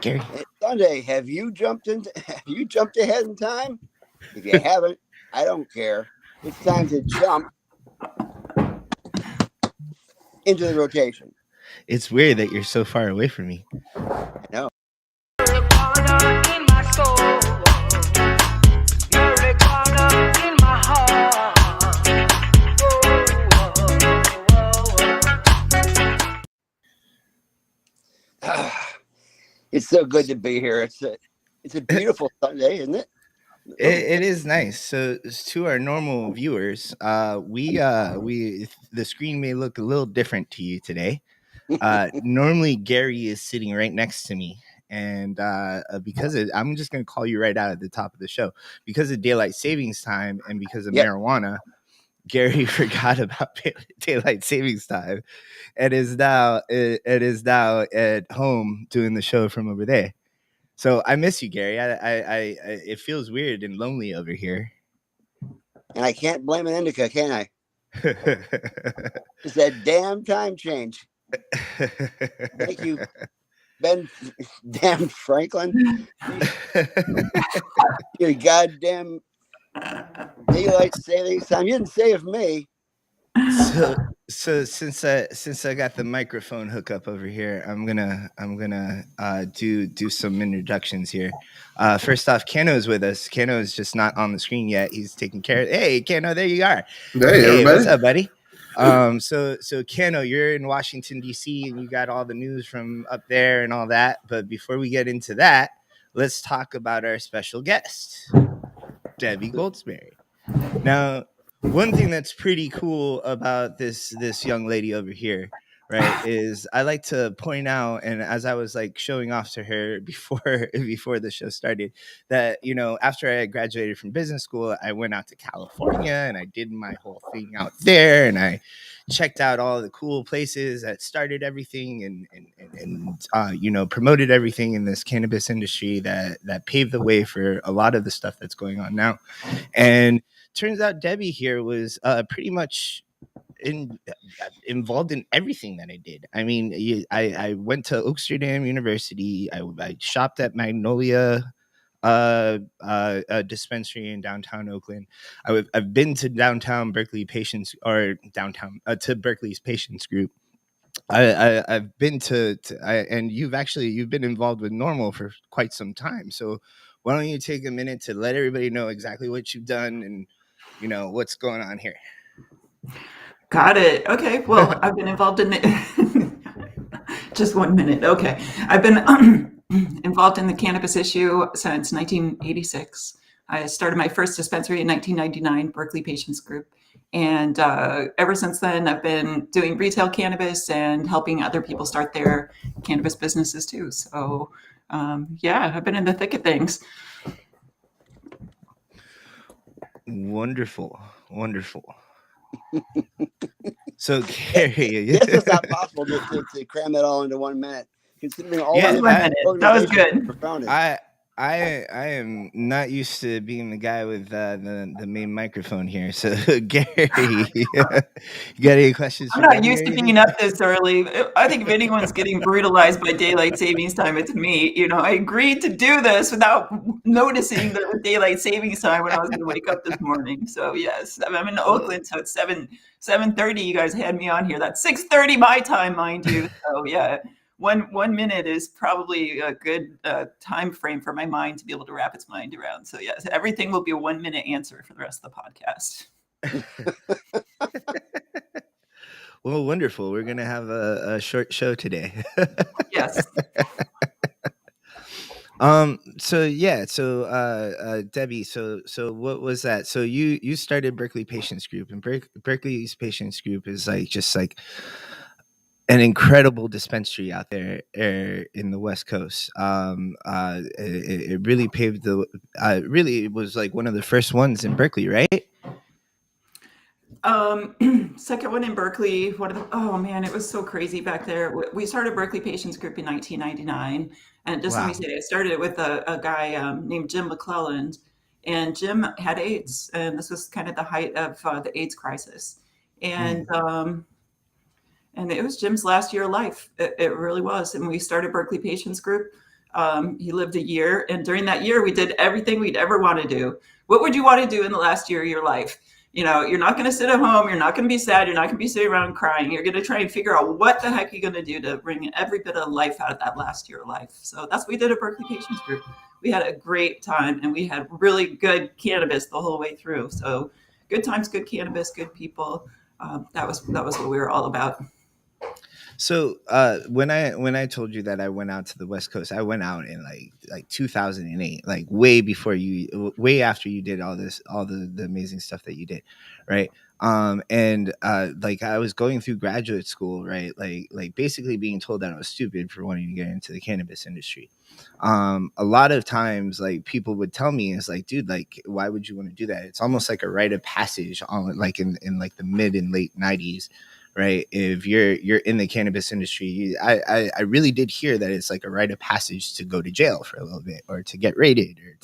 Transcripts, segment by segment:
Gary. Hey, Sunday, have you jumped ahead in time? If you haven't, I don't care. It's time to jump into the rotation. It's weird that you're so far away from me. I know. It's so good to be here. It's a beautiful Sunday, isn't it? It is nice. So to our normal viewers, we the screen may look a little different to you today. Normally Gary is sitting right next to me, and I'm just going to call you right out at the top of the show because of daylight savings time and because of Yep. marijuana. Gary forgot about daylight savings time, and is now at home doing the show from over there. So I miss you, Gary. I it feels weird and lonely over here. And I can't blame an indica, can I? It's that damn time change. Thank you, Ben. Damn Franklin. Your goddamn daylight savings time. You didn't save me. So since I got the microphone hookup over here, I'm gonna do some introductions here. First off, Kano's with us. Kano is just not on the screen yet. He's taking care of. Hey, Kano, there you are. Hey, everybody. What's up, buddy? So Kano, you're in Washington D.C. and you got all the news from up there and all that. But before we get into that, let's talk about our special guest, Debby Goldsberry. Now, one thing that's pretty cool about this young lady over here, right, is I like to point out, and as I was like showing off to her before the show started, that after I graduated from business school, I went out to California and I did my whole thing out there, and I checked out all the cool places that started everything and promoted everything in this cannabis industry that paved the way for a lot of the stuff that's going on now. And turns out Debby here was pretty much involved in everything that I did. I mean, I went to Oaksterdam University. I shopped at Magnolia dispensary in downtown Oakland. I've been to downtown Berkeley patients or downtown to Berkeley's patients group. I've been and you've been involved with Normal for quite some time. So why don't you take a minute to let everybody know exactly what you've done and what's going on here. Got it. Okay. Well, I've been involved in the just 1 minute. Okay. I've been involved in the cannabis issue since 1986. I started my first dispensary in 1999, Berkeley Patients Group. And ever since then, I've been doing retail cannabis and helping other people start their cannabis businesses too. So I've been in the thick of things. Wonderful. So Gary, yes, it's not possible to cram it all into 1 minute, considering all that was good. I am not used to being the guy with the main microphone here. So Gary, you got any questions? I'm not used to being up this early. I think if anyone's getting brutalized by daylight savings time, it's me. I agreed to do this without noticing that it was daylight savings time when I was going to wake up this morning. So yes, I'm in Oakland, so it's 7:30. You guys had me on here. That's 6:30 my time, mind you. So yeah. 1 minute is probably a good time frame for my mind to be able to wrap its mind around. So yes, everything will be a 1 minute answer for the rest of the podcast. Well, wonderful. We're going to have a short show today. Yes. Debby, so what was that? So you started Berkeley Patients Group, and Berkeley's Patients Group is just an incredible dispensary out there in the West Coast. It really paved it was like one of the first ones in Berkeley, right? Second one in Berkeley. It was so crazy back there. We started Berkeley Patients Group in 1999, and just let me say, I started it with a guy named Jim McClelland, and Jim had AIDS, and this was kind of the height of the AIDS crisis, and it was Jim's last year of life. It really was. And we started Berkeley Patients Group. He lived a year, and during that year, we did everything we'd ever want to do. What would you want to do in the last year of your life? You're not going to sit at home. You're not going to be sad. You're not going to be sitting around crying. You're going to try and figure out what the heck you're going to do to bring every bit of life out of that last year of life. So that's what we did at Berkeley Patients Group. We had a great time, and we had really good cannabis the whole way through. So good times, good cannabis, good people. That was what we were all about. So when I told you that I went out to the West Coast, I went out in like 2008, like way after you did all the amazing stuff that you did, right? And like I was going through graduate school, right? Like basically being told that I was stupid for wanting to get into the cannabis industry. A lot of times, like people would tell me, "It's like, dude, like, why would you want to do that? It's almost like a rite of passage on like in like the mid and late '90s." Right, if you're in the cannabis industry, I really did hear that it's like a rite of passage to go to jail for a little bit, or to get raided, or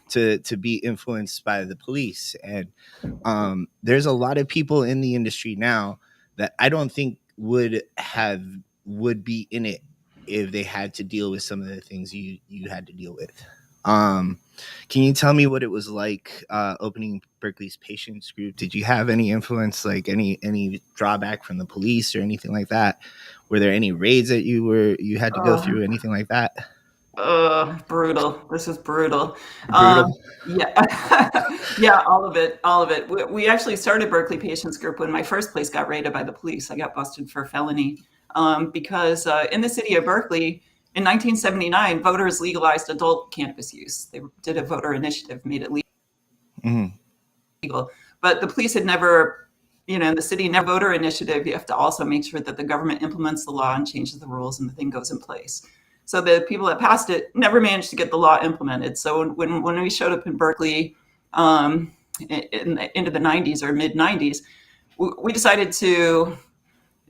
to be influenced by the police. And there's a lot of people in the industry now that I don't think would be in it if they had to deal with some of the things you had to deal with. Can you tell me what it was like opening Berkeley's Patients Group? Did you have any influence, like any drawback from the police or anything like that? Were there any raids that you had to go through, anything like that? Brutal. This is brutal. Brutal. Yeah. Yeah, all of it. We actually started Berkeley Patients Group when my first place got raided by the police. I got busted for felony because in the city of Berkeley, in 1979, voters legalized adult cannabis use. They did a voter initiative, made it legal. Mm-hmm. But the police had never, the city never voter initiative. You have to also make sure that the government implements the law and changes the rules, and the thing goes in place. So the people that passed it never managed to get the law implemented. So when we showed up in Berkeley into the 90s or mid 90s, we decided to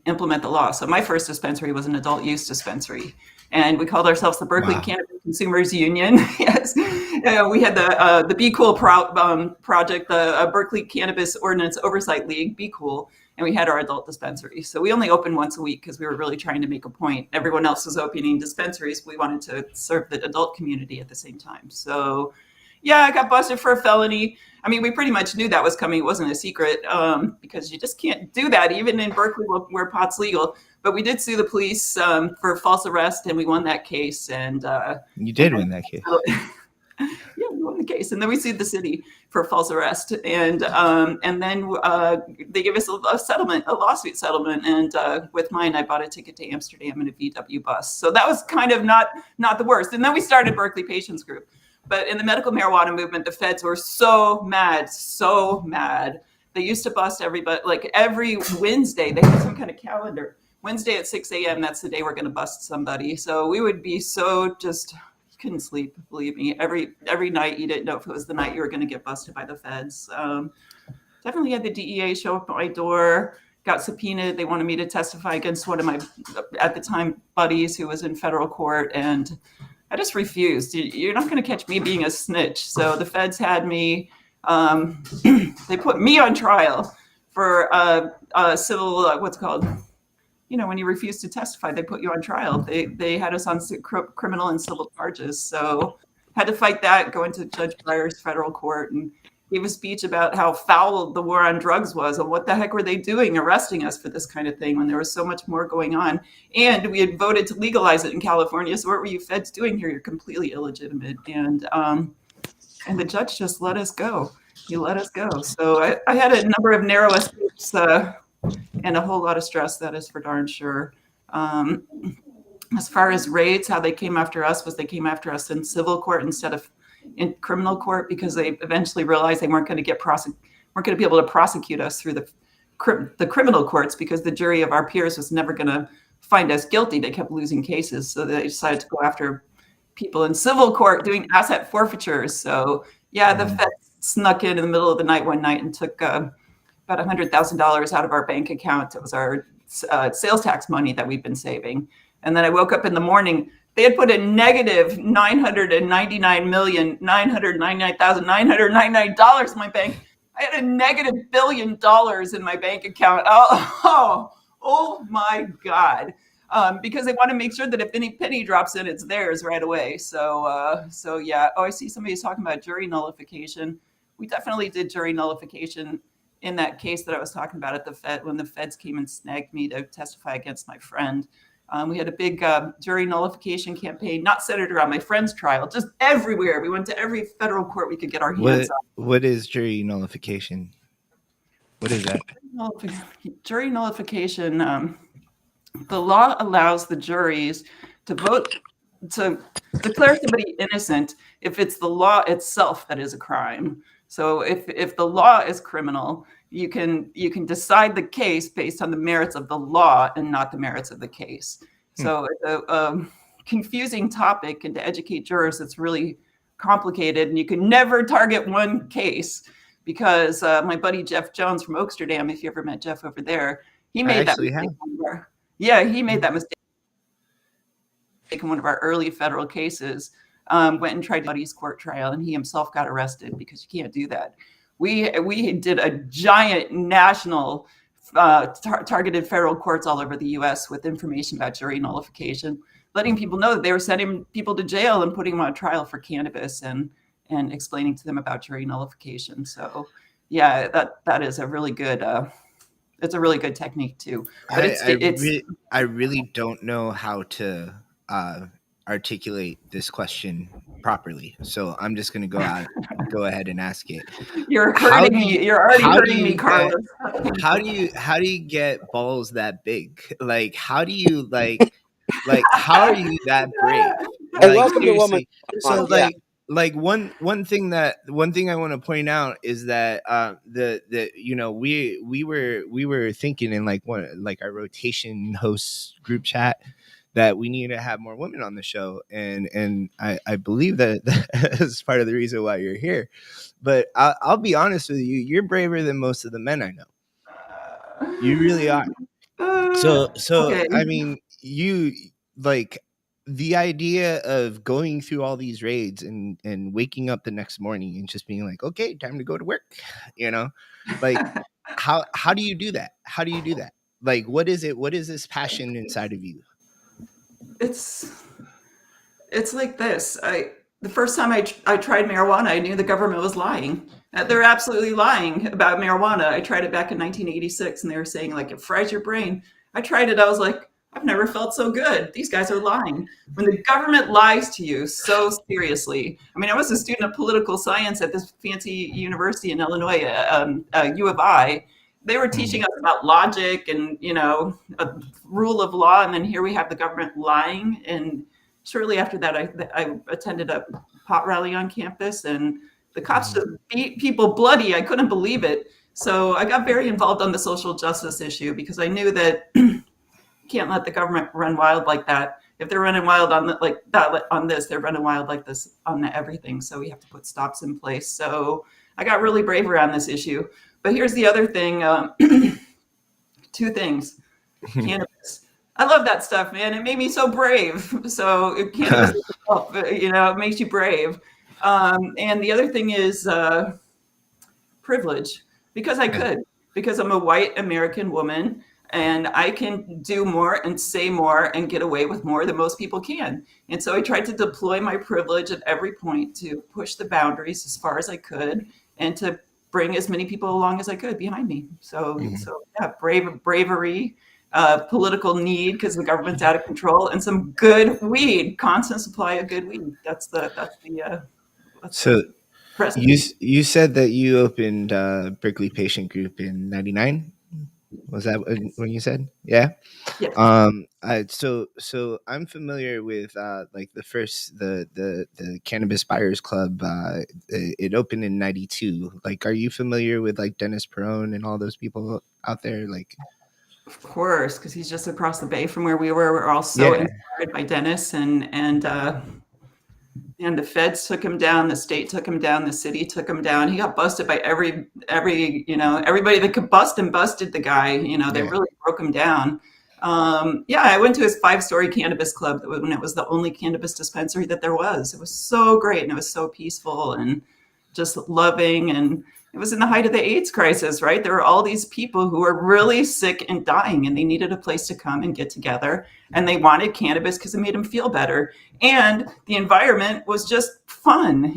implement the law. So my first dispensary was an adult use dispensary. And we called ourselves the Berkeley Cannabis Consumers Union. Yes, we had the Be Cool project, the Berkeley Cannabis Ordinance Oversight League, Be Cool, and we had our adult dispensary. So we only opened once a week because we were really trying to make a point. Everyone else was opening dispensaries. We wanted to serve the adult community at the same time. So yeah, I got busted for a felony. I mean, we pretty much knew that was coming. It wasn't a secret because you just can't do that, even in Berkeley where pot's legal. But we did sue the police for false arrest, and we won that case. And you did win that case. Yeah, we won the case, and then we sued the city for false arrest, and then they gave us a settlement, a lawsuit settlement, and with mine, I bought a ticket to Amsterdam in a VW bus. So that was kind of not the worst. And then we started Berkeley Patients Group. But in the medical marijuana movement, the feds were so mad. They used to bust everybody, like every Wednesday, they had some kind of calendar. Wednesday at 6 a.m., that's the day we're going to bust somebody. So we would be so just, you couldn't sleep, believe me. Every night you didn't know if it was the night you were going to get busted by the feds. Definitely had the DEA show up at my door, got subpoenaed. They wanted me to testify against one of my, at the time, buddies who was in federal court, and I just refused. You're not going to catch me being a snitch. So the feds had me, they put me on trial for civil, what's it called? When you refuse to testify, they put you on trial. They had us on criminal and civil charges. So had to fight that, go into Judge Breyer's federal court, and gave a speech about how foul the war on drugs was, and what the heck were they doing arresting us for this kind of thing when there was so much more going on. And we had voted to legalize it in California. So what were you feds doing here? You're completely illegitimate. And the judge just let us go. He let us go. So I had a number of narrow escapes and a whole lot of stress, that is for darn sure. As far as raids, how they came after us was they came after us in civil court instead of in criminal court, because they eventually realized they weren't going to be able to prosecute us through the criminal courts, because the jury of our peers was never going to find us guilty. They kept losing cases, so they decided to go after people in civil court doing asset forfeitures. So yeah, the feds snuck in the middle of the night one night and took about $100,000 out of our bank account. It was our sales tax money that we'd been saving. And then I woke up in the morning. They had put a negative $999,999 in my bank. I had a negative $1 billion in my bank account. Oh my God. because they want to make sure that if any penny drops in, it's theirs right away. So yeah. Oh, I see somebody's talking about jury nullification. We definitely did jury nullification in that case that I was talking about at the Fed when the feds came and snagged me to testify against my friend. We had a big jury nullification campaign, not centered around my friend's trial, just everywhere. We went to every federal court we could get our hands on. What is jury nullification? What is that? Jury nullification. The law allows the juries to vote to declare somebody innocent if it's the law itself that is a crime. So if the law is criminal, you can decide the case based on the merits of the law and not the merits of the case. So it's a confusing topic, and to educate jurors, it's really complicated, and you can never target one case because my buddy Jeff Jones from Oaksterdam, if you ever met Jeff over there, he made that mistake. Yeah, he made that mistake in one of our early federal cases. Went and tried buddy's court trial, and he himself got arrested because you can't do that. We did a giant national targeted federal courts all over the U.S. with information about jury nullification, letting people know that they were sending people to jail and putting them on trial for cannabis, and explaining to them about jury nullification. So yeah, that is a really good. It's a really good technique too. But I really don't know how to articulate this question properly, so I'm just going to go ahead and ask it. You're hurting me. You're already hurting me, Carlos. How do you get balls that big? Like, how do you how are you that brave? Hey, welcome to Woman. So like one thing I want to point out is that we were thinking in our rotation hosts group chat that we need to have more women on the show, and I believe that is part of the reason why you're here. But I'll be honest with you, you're braver than most of the men I know. You really are. So okay. I mean, you the idea of going through all these raids and waking up the next morning and just being like, okay, time to go to work, how do you do that? How do you do that? Like, what is it? What is this passion inside of you? It's like this. The first time I tried marijuana, I knew the government was lying. They're absolutely lying about marijuana. I tried it back in 1986, and they were saying like it fries your brain. I tried it. I was like, I've never felt so good. These guys are lying. When the government lies to you so seriously. I mean, I was a student of political science at this fancy university in Illinois, U of I. They were teaching us about logic and, a rule of law. And then here we have the government lying. And shortly after that, I attended a pot rally on campus, and the cops just beat people bloody. I couldn't believe it. So I got very involved on the social justice issue because I knew that can't let the government run wild like that. If they're running wild on on this, they're running wild like this on everything. So we have to put stops in place. So I got really brave around this issue. But here's the other thing. Two things. Cannabis. I love that stuff, man. It made me so brave. So cannabis, it makes you brave. And the other thing is privilege, because I could, because I'm a white American woman. And I can do more and say more and get away with more than most people can. And so I tried to deploy my privilege at every point to push the boundaries as far as I could and to bring as many people along as I could behind me. So yeah, bravery, political need because the government's out of control, and some good weed, constant supply of good weed. So you said that you opened Berkeley Patient Group in '99. Was that when you said? Yeah. So I'm familiar with the Cannabis Buyers Club. It opened in '92. Like, are you familiar with like Dennis Perone and all those people out there? Like, of course, because he's just across the bay from where we were. We're all so inspired by Dennis, and the feds took him down, the state took him down, the city took him down. He got busted by everybody that could bust him busted the guy. They really broke him down. I went to his 5-story cannabis club when it was the only cannabis dispensary that there was. It was so great, and it was so peaceful and just loving, and in the height of the AIDS crisis, right? There were all these people who were really sick and dying, and they needed a place to come and get together, and they wanted cannabis because it made them feel better. And the environment was just fun.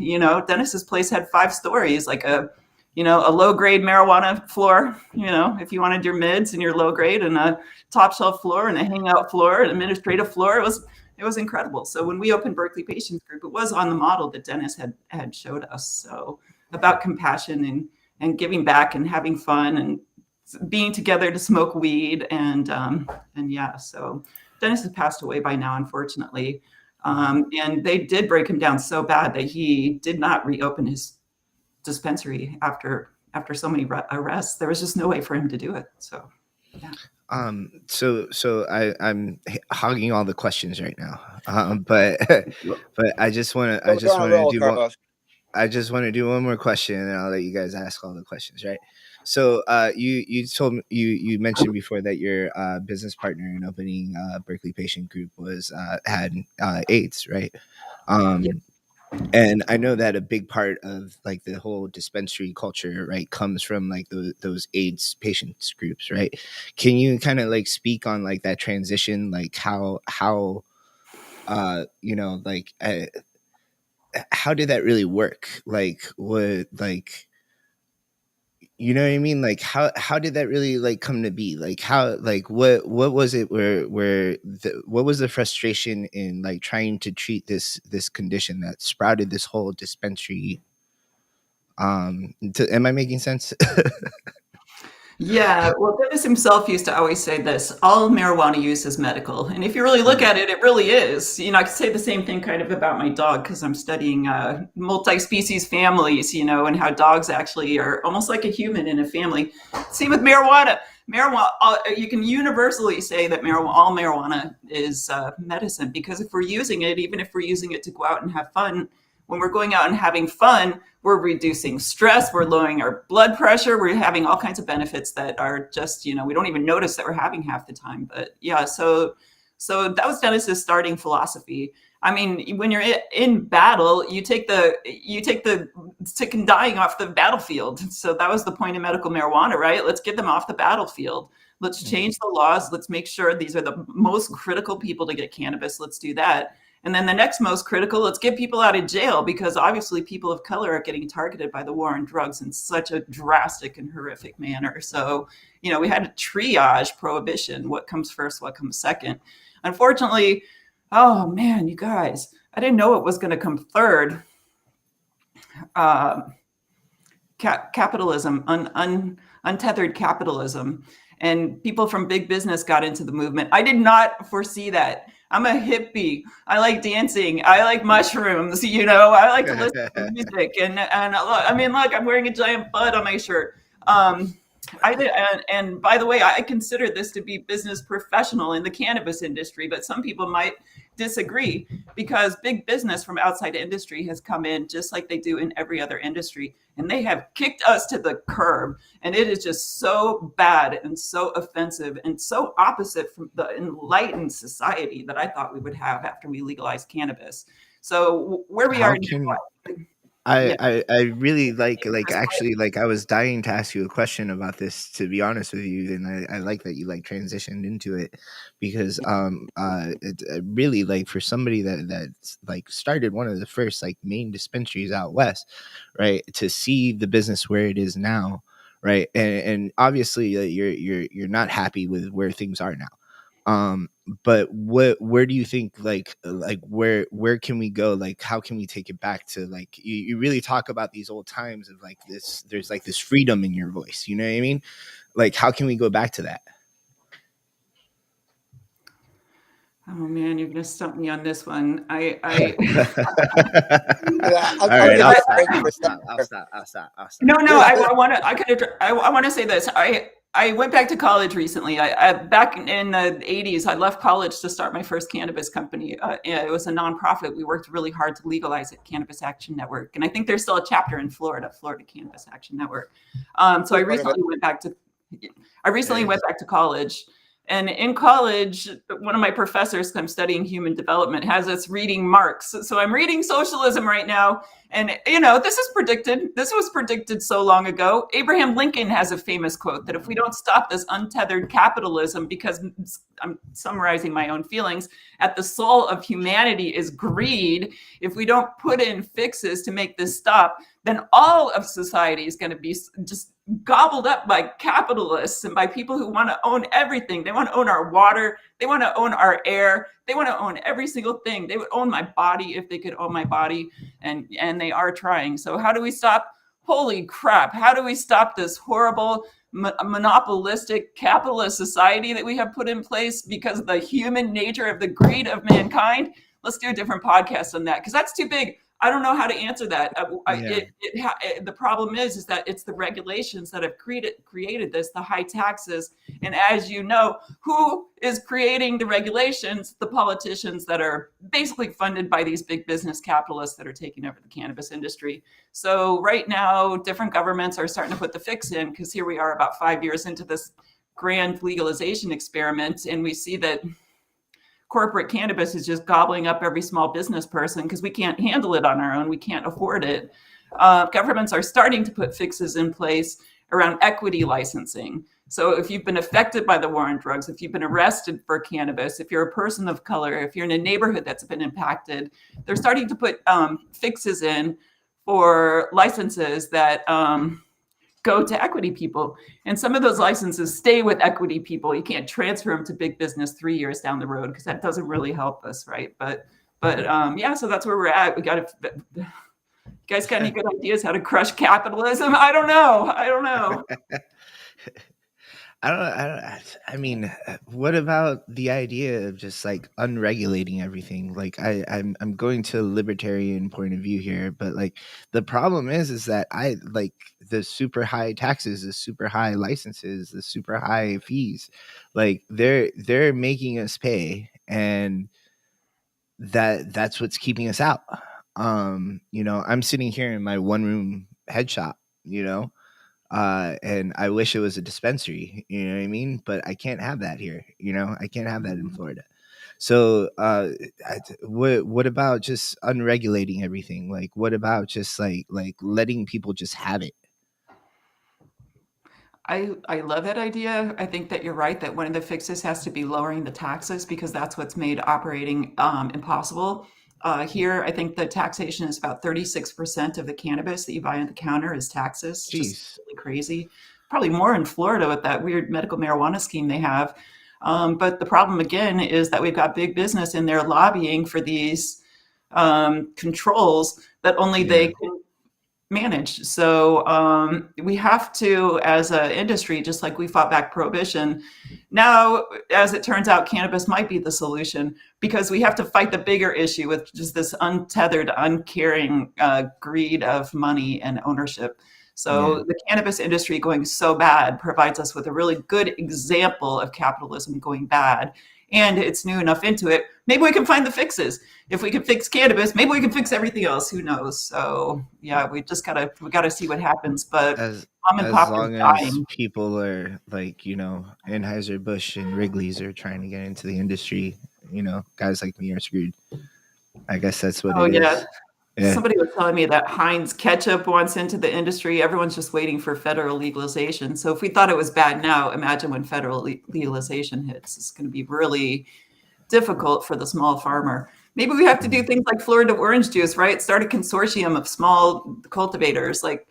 Dennis's place had 5 stories, like a low grade marijuana floor, if you wanted your mids and your low grade, and a top shelf floor and a hangout floor, an administrative floor. It was incredible. So when we opened Berkeley Patients Group, it was on the model that Dennis had showed us. So about compassion and giving back and having fun and being together to smoke weed. And yeah, so Dennis has passed away by now, unfortunately. And they did break him down so bad that he did not reopen his dispensary after so many arrests. There was just no way for him to do it. So yeah. So I'm hogging all the questions right now. But I just want to do one more question, and I'll let you guys ask all the questions, right? So you mentioned before that your business partner in opening Berkeley Patient Group had AIDS, right? Yeah. And I know that a big part of like the whole dispensary culture, right, comes from like those AIDS patients groups, right? Can you kind of like speak on like that transition, like how like how did that really work? Like what, like, you know what I mean? Like how did that really like come to be? Like how, like what was it what was the frustration in like trying to treat this condition that sprouted this whole dispensary? Am I making sense? Yeah, well, Dennis himself used to always say this: all marijuana use is medical. And if you really look at it, it really is. I could say the same thing kind of about my dog, because I'm studying multi-species families, and how dogs actually are almost like a human in a family. Same with marijuana. You can universally say that all marijuana is medicine, because if we're using it, even if we're using it to go out and have fun, when we're going out and having fun, we're reducing stress, we're lowering our blood pressure, we're having all kinds of benefits that are just, we don't even notice that we're having half the time. But yeah, so that was Dennis's starting philosophy. I mean, when you're in battle, you take the sick and dying off the battlefield. So that was the point of medical marijuana, right? Let's get them off the battlefield. Let's change the laws. Let's make sure these are the most critical people to get cannabis. Let's do that. And then the next most critical, let's get people out of jail, because obviously people of color are getting targeted by the war on drugs in such a drastic and horrific manner. So, we had to triage prohibition. What comes first? What comes second? Unfortunately, oh man, you guys, I didn't know it was going to come third. Capitalism, untethered capitalism. And people from big business got into the movement. I did not foresee that. I'm a hippie. I like dancing. I like mushrooms. I like to listen to music. And look, I'm wearing a giant bud on my shirt. I did, and by the way, I consider this to be business professional in the cannabis industry, but some people might disagree, because big business from outside industry has come in just like they do in every other industry, and they have kicked us to the curb. And it is just so bad and so offensive and so opposite from the enlightened society that I thought we would have after we legalized cannabis. So where we are now, I really like actually, like, I was dying to ask you a question about this, to be honest with you, and I like that you like transitioned into it, because it really, like, for somebody that's like started one of the first like main dispensaries out west, right, to see the business where it is now, right, and obviously you're not happy with where things are now. But where do you think, like where can we go? Like, how can we take it back to, like, you really talk about these old times of like this, there's like this freedom in your voice, you know what I mean? Like, how can we go back to that? oh man, you're gonna stump me on this one. All right, I'll stop. No, I want to say this. I went back to college recently. I back in the 80s, I left college to start my first cannabis company. It was a nonprofit. We worked really hard to legalize it, Cannabis Action Network. And I think there's still a chapter in Florida Cannabis Action Network. So I recently went back to college, And in college, one of my professors, I'm studying human development, has us reading Marx. So I'm reading socialism right now. And, this is predicted. This was predicted so long ago. Abraham Lincoln has a famous quote that if we don't stop this untethered capitalism, because I'm summarizing my own feelings, at the soul of humanity is greed. If we don't put in fixes to make this stop, then all of society is going to be just gobbled up by capitalists and by people who want to own everything. They want to own our water. They want to own our air. They want to own every single thing. They would own my body if they could own my body. And they are trying. So how do we stop? Holy crap. How do we stop this horrible monopolistic capitalist society that we have put in place because of the human nature of the greed of mankind? Let's do a different podcast on that, because that's too big. I don't know how to answer that. The problem is that it's the regulations that have created this, the high taxes. And as you know, who is creating the regulations? The politicians that are basically funded by these big business capitalists that are taking over the cannabis industry. So right now, different governments are starting to put the fix in, because here we are about 5 years into this grand legalization experiment, and we see that corporate cannabis is just gobbling up every small business person because we can't handle it on our own. We can't afford it. Governments are starting to put fixes in place around equity licensing. So if you've been affected by the war on drugs, if you've been arrested for cannabis, if you're a person of color, if you're in a neighborhood that's been impacted, they're starting to put fixes in for licenses that go to equity people. And some of those licenses stay with equity people. You can't transfer them to big business 3 years down the road, because that doesn't really help us, right? But so that's where we're at. We got to. You guys got any good ideas how to crush capitalism? I don't know. I mean, what about the idea of just like unregulating everything? Like I'm going to a libertarian point of view here, but like the problem is that I like the super high taxes, the super high licenses, the super high fees. Like they're making us pay, and that's what's keeping us out. I'm sitting here in my one room head shop, and I wish it was a dispensary, you know what I mean? But I can't have that here, I can't have that in Florida. So what about just unregulating everything? Like, what about just like letting people just have it? I love that idea. I think that you're right that one of the fixes has to be lowering the taxes, because that's what's made operating impossible. Here, I think the taxation is about 36% of the cannabis that you buy on the counter is taxes. Jeez. Just really crazy. Probably more in Florida with that weird medical marijuana scheme they have. But the problem, again, is that we've got big business in there lobbying for these controls that only they can manage. So we have to, as an industry, just like we fought back prohibition, now, as it turns out, cannabis might be the solution, because we have to fight the bigger issue with just this untethered, uncaring greed of money and ownership. So the cannabis industry going so bad provides us with a really good example of capitalism going bad. And it's new enough into it. Maybe we can find the fixes. If we can fix cannabis, maybe we can fix everything else. Who knows? So yeah, we gotta see what happens. But as mom and pop long is as dying. people are like, Anheuser-Busch and Wrigley's are trying to get into the industry, guys like me are screwed. I guess that's what it is. Yeah. Somebody was telling me that Heinz ketchup wants into the industry. Everyone's just waiting for federal legalization. So if we thought it was bad now, imagine when federal legalization hits. It's going to be really difficult for the small farmer. Maybe we have to do things like Florida orange juice, right? Start a consortium of small cultivators. Like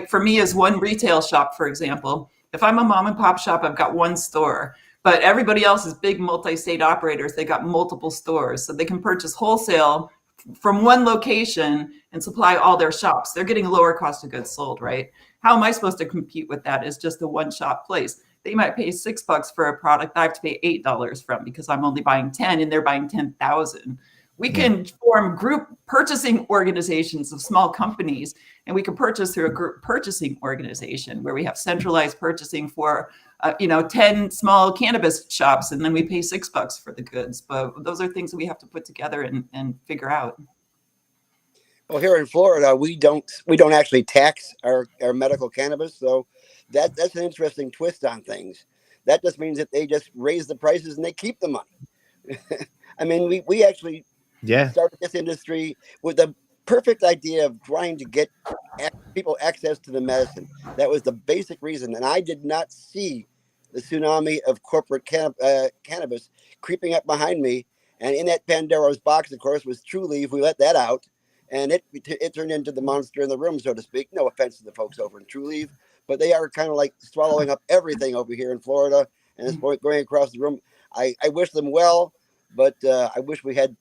for me, as one retail shop, for example, if I'm a mom and pop shop, I've got one store. But everybody else is big multi-state operators. They got multiple stores, so they can purchase wholesale from one location and supply all their shops. They're getting a lower cost of goods sold, right? How am I supposed to compete with that as just a one shop place? They might pay $6 for a product I have to pay $8 from, because I'm only buying 10 and they're buying 10,000. We can form group purchasing organizations of small companies, and we can purchase through a group purchasing organization where we have centralized purchasing for 10 small cannabis shops, and then we pay $6 for the goods. But those are things that we have to put together and figure out. Well, here in Florida, we don't actually tax our medical cannabis, so that's an interesting twist on things. that just means that they just raise the prices and they keep the money. I mean, we actually Yeah. started this industry with the perfect idea of trying to get people access to the medicine. That was the basic reason. And I did not see the tsunami of corporate cannabis creeping up behind me. And in that Pandora's box, of course, was True Leaf. We let that out, and it turned into the monster in the room, so to speak. No offense to the folks over in True Leaf, but they are kind of like swallowing up everything over here in Florida, and it's going across the room. I wish them well, but I wish we had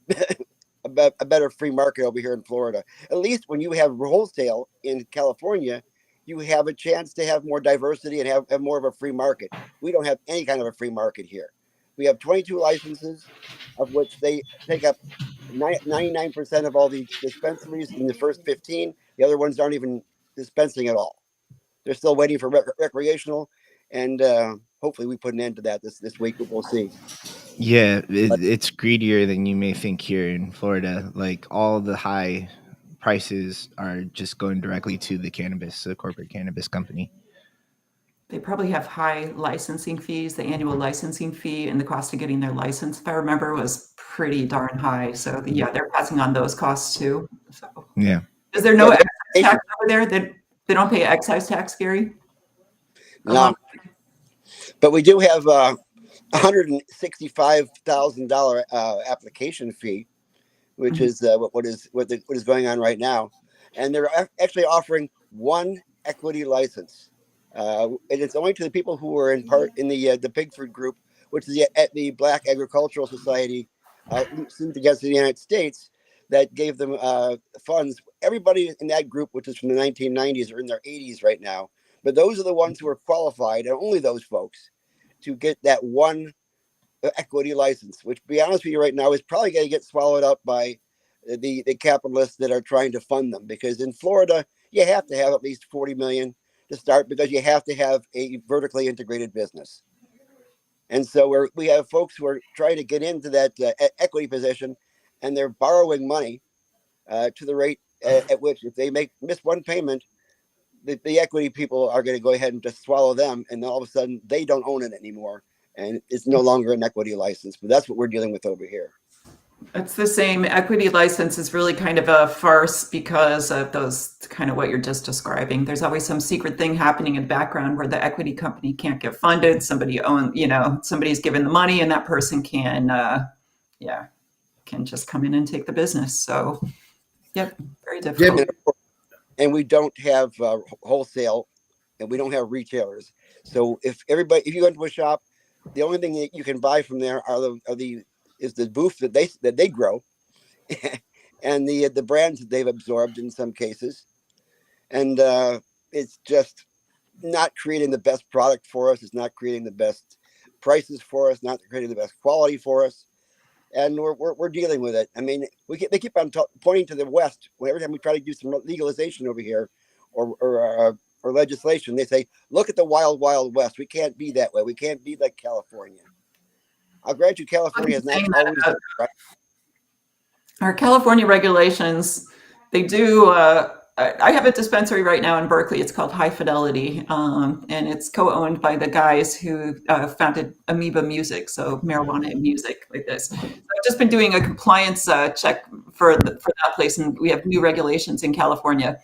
a better free market over here in Florida. At least when you have wholesale in California, you have a chance to have more diversity and have more of a free market. We don't have any kind of a free market here. We have 22 licenses, of which they take up 99% of all the dispensaries in the first 15. The other ones aren't even dispensing at all. They're still waiting for recreational, and hopefully we put an end to that this week. We'll see. Yeah, it's greedier than you may think here in Florida. Like all the high prices are just going directly to the corporate cannabis company. They probably have high licensing fees. The annual licensing fee and the cost of getting their license, if I remember, was pretty darn high. So yeah, they're passing on those costs too. So yeah. Is there no excise tax over there? They don't pay excise tax, Gary? No. But we do have a $165,000 application fee, which is what is going on right now, and they're actually offering one equity license, and it's only to the people who are in the Pigford group, which is the Black Agricultural Society, sued against the United States, that gave them funds. Everybody in that group, which is from the 1990s, are in their 80s right now, but those are the ones who are qualified, and only those folks, to get that one equity license, which, to be honest with you right now, is probably going to get swallowed up by the capitalists that are trying to fund them. Because in Florida, you have to have at least 40 million to start, because you have to have a vertically integrated business. And so we have folks who are trying to get into that equity position, and they're borrowing money to the rate at which, if they miss one payment, the equity people are going to go ahead and just swallow them, and all of a sudden they don't own it anymore, and it's no longer an equity license. But that's what we're dealing with over here. It's the same. Equity license is really kind of a farce because of those kind of what you're just describing. There's always some secret thing happening in the background where the equity company can't get funded. Somebody's given the money, and that person can just come in and take the business. So, yep, very difficult. And we don't have wholesale, and we don't have retailers. So if you go into a shop, the only thing that you can buy from there is the booth that they grow, and the brands that they've absorbed in some cases, and it's just not creating the best product for us. It's not creating the best prices for us. Not creating the best quality for us. And we're dealing with it. I mean, they keep on pointing to the West. Every time we try to do some legalization over here, or legislation, they say, "Look at the wild, wild West. We can't be that way. We can't be like California." I'll grant you, California has not always been right. Our California regulations, they do. I have a dispensary right now in Berkeley. It's called High Fidelity, and it's co-owned by the guys who founded Amoeba Music, so marijuana and music like this. So I've just been doing a compliance check for that place, and we have new regulations in California.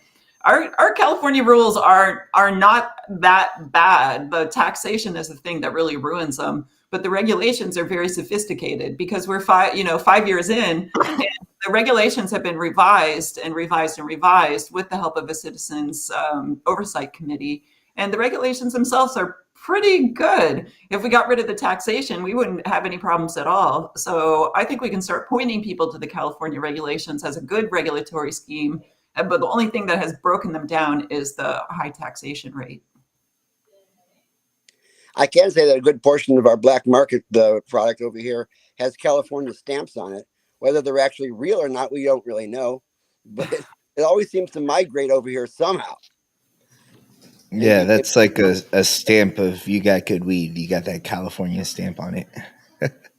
Our California rules are not that bad. The taxation is the thing that really ruins them, but the regulations are very sophisticated because we're 5 years in. And the regulations have been revised and revised and revised with the help of a citizens oversight committee. And the regulations themselves are pretty good. If we got rid of the taxation, we wouldn't have any problems at all. So I think we can start pointing people to the California regulations as a good regulatory scheme. But the only thing that has broken them down is the high taxation rate. I can say that a good portion of our black market product over here has California stamps on it. Whether they're actually real or not, we don't really know. But it always seems to migrate over here somehow. Yeah, that's like a stamp of you got good weed. You got that California stamp on it.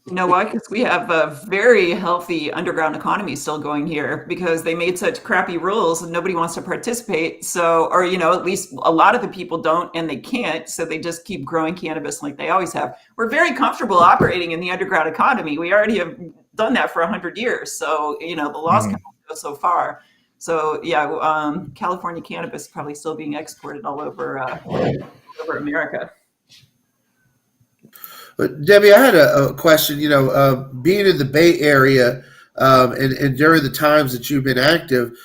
You know why? Because we have a very healthy underground economy still going here because they made such crappy rules and nobody wants to participate. So, or, at least a lot of the people don't and they can't. So they just keep growing cannabis like they always have. We're very comfortable operating in the underground economy. We already have done that for 100 years. So, the laws can only go so far. So, yeah, California cannabis is probably still being exported all over America. But Debbie, I had a question. Being in the Bay Area, and during the times that you've been active,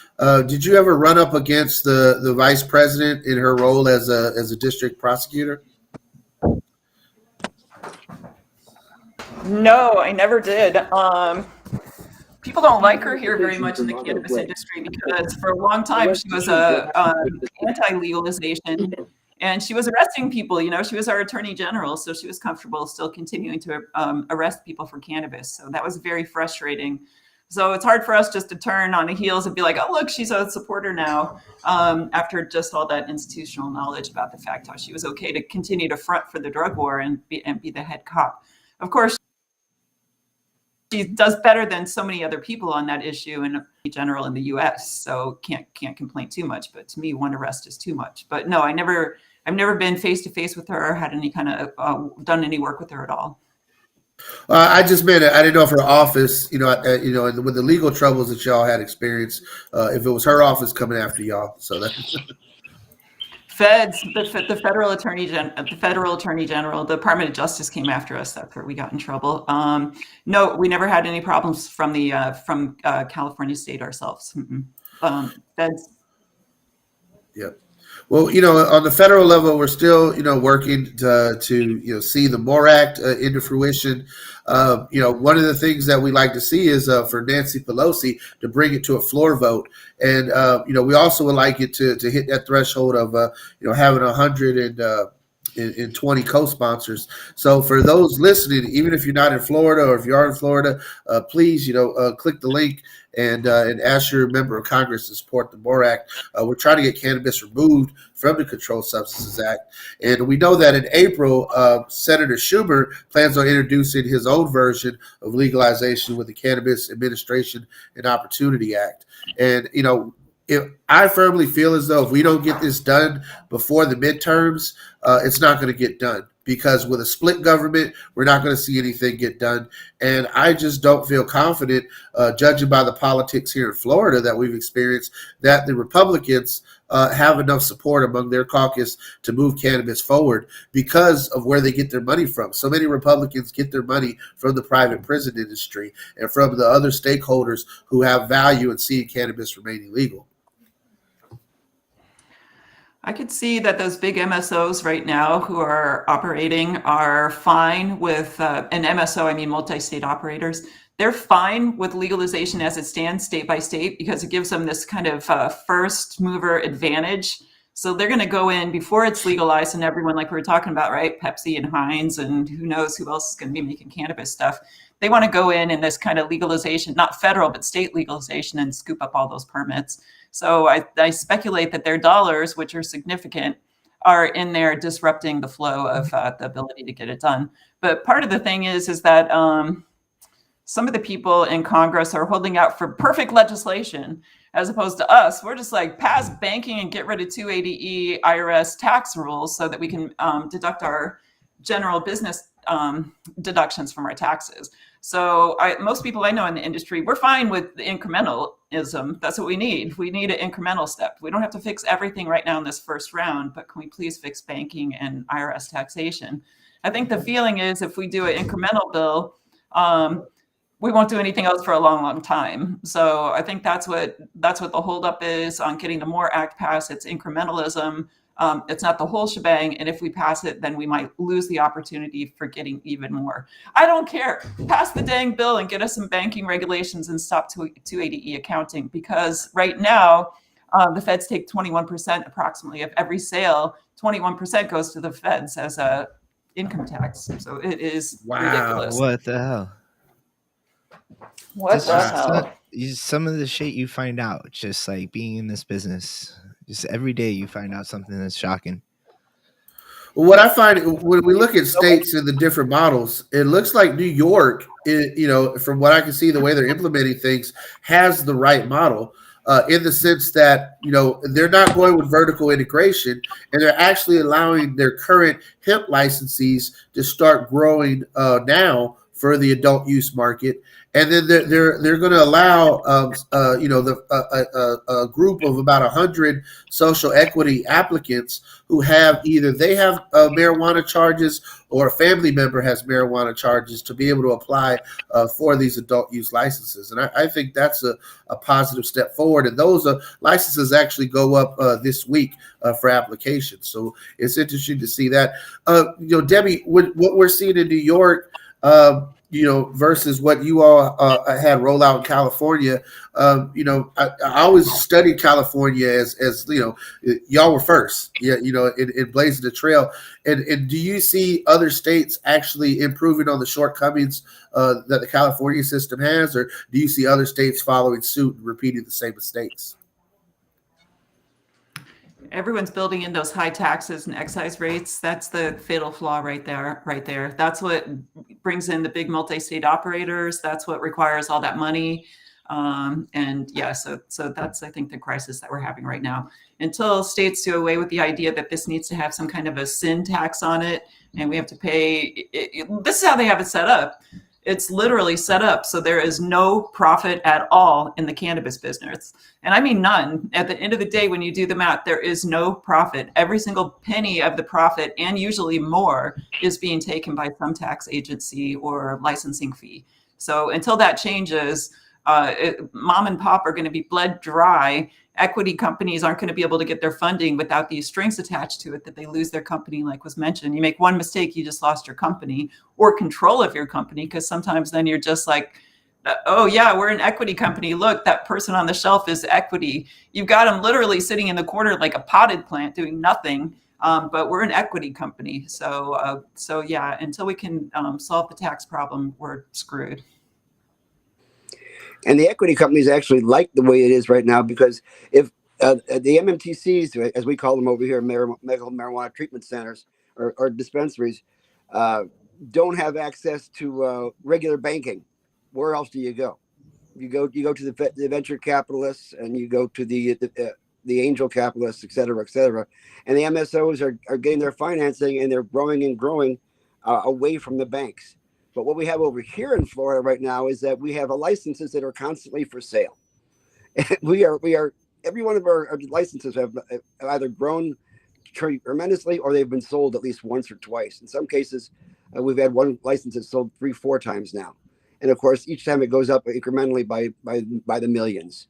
did you ever run up against the vice president in her role as a district prosecutor? No, I never did. People don't like her here very much in the cannabis industry because for a long time she was anti-legalization and she was arresting people. She was our attorney general, so she was comfortable still continuing to arrest people for cannabis. So that was very frustrating. So it's hard for us just to turn on the heels and be like, oh, look, she's a supporter now, after just all that institutional knowledge about the fact how she was okay to continue to front for the drug war and be the head cop. Of course, she does better than so many other people on that issue in general in the U.S. So can't complain too much. But to me, one arrest is too much. But no, I've never been face to face with her or had any kind of done any work with her at all. I just meant I didn't know if her office, with the legal troubles that y'all had experienced, if it was her office coming after y'all. So that. Feds, the federal attorney general, the Department of Justice came after us. That's where we got in trouble. No, we never had any problems from California state ourselves. Feds. Yep. Well, on the federal level, we're still, working to see the MORE Act into fruition. One of the things that we like to see is for Nancy Pelosi to bring it to a floor vote. And, we also would like it to hit that threshold of, having 120 co-sponsors. So for those listening, even if you're not in Florida or if you are in Florida, please, click the link and ask your member of Congress to support the MORE Act. We're trying to get cannabis removed from the Controlled Substances Act. And we know that in April, Senator Schumer plans on introducing his own version of legalization with the Cannabis Administration and Opportunity Act. And, if I firmly feel as though if we don't get this done before the midterms, it's not going to get done. Because with a split government, we're not going to see anything get done. And I just don't feel confident, judging by the politics here in Florida that we've experienced, that the Republicans have enough support among their caucus to move cannabis forward because of where they get their money from. So many Republicans get their money from the private prison industry and from the other stakeholders who have value in seeing cannabis remaining legal. I could see that those big MSOs right now who are operating are fine with, an MSO, I mean multi-state operators, they're fine with legalization as it stands state by state because it gives them this kind of first mover advantage. So they're going to go in before it's legalized and everyone, like we were talking about, right? Pepsi and Heinz and who knows who else is going to be making cannabis stuff. They want to go in this kind of legalization, not federal, but state legalization and scoop up all those permits. So I speculate that their dollars, which are significant, are in there disrupting the flow of the ability to get it done. But part of the thing is that some of the people in Congress are holding out for perfect legislation as opposed to us. We're just like pass banking and get rid of 280E IRS tax rules so that we can deduct our general business deductions from our taxes. So most people I know in the industry, we're fine with the incrementalism. That's what we need. We need an incremental step. We don't have to fix everything right now in this first round, but can we please fix banking and IRS taxation? I think the feeling is if we do an incremental bill, we won't do anything else for a long, long time. So I think that's what the holdup is on getting the MORE Act passed. It's incrementalism. It's not the whole shebang. And if we pass it, then we might lose the opportunity for getting even more. I don't care. Pass the dang bill and get us some banking regulations and stop 280E accounting. Because right now, the feds take 21% approximately of every sale. 21% goes to the feds as a income tax. So it is ridiculous. What the hell? What the hell? Some of the shit you find out just like being in this business. Just every day you find out something that's shocking. Well, what I find when we look at states and the different models, it looks like New York, from what I can see, the way they're implementing things has the right model in the sense that, they're not going with vertical integration and they're actually allowing their current hemp licensees to start growing now for the adult use market. And then they're going to allow a group of about 100 social equity applicants who have marijuana charges or a family member has marijuana charges to be able to apply for these adult use licenses. And I think that's a positive step forward. And those licenses actually go up this week for applications. So it's interesting to see that. Debbie, what we're seeing in New York, versus what you all had roll out in California. I always studied California as y'all were first, in blazing the trail. And do you see other states actually improving on the shortcomings that the California system has, or do you see other states following suit and repeating the same mistakes? Everyone's building in those high taxes and excise rates. That's the fatal flaw right there. That's what brings in the big multi-state operators. That's what requires all that money. So that's, I think, the crisis that we're having right now. Until states do away with the idea that this needs to have some kind of a sin tax on it, and we have to pay. This is how they have it set up. It's literally set up so there is no profit at all in the cannabis business. And I mean none. At the end of the day, when you do the math, there is no profit. Every single penny of the profit, and usually more, is being taken by some tax agency or licensing fee. So until that changes, mom and pop are going to be bled dry. Equity companies aren't going to be able to get their funding without these strings attached to it, that they lose their company, like was mentioned. You make one mistake, you just lost your company or control of your company, because sometimes then you're just like, oh yeah, we're an equity company. Look, that person on the shelf is equity. You've got them literally sitting in the corner like a potted plant doing nothing. But we're an equity company. So yeah, until we can solve the tax problem, we're screwed. And the equity companies actually like the way it is right now, because if the MMTCs, as we call them over here, medical marijuana treatment centers or dispensaries, don't have access to regular banking, where else do you go? You go to the venture capitalists, and you go to the angel capitalists, et cetera, and the MSOs are getting their financing, and they're growing and growing away from the banks. But what we have over here in Florida right now is that we have licenses that are constantly for sale. we are every one of our licenses have either grown tremendously, or they've been sold at least once or twice. In some cases, we've had one license that's sold 3-4 times now, and of course, each time it goes up incrementally by the millions.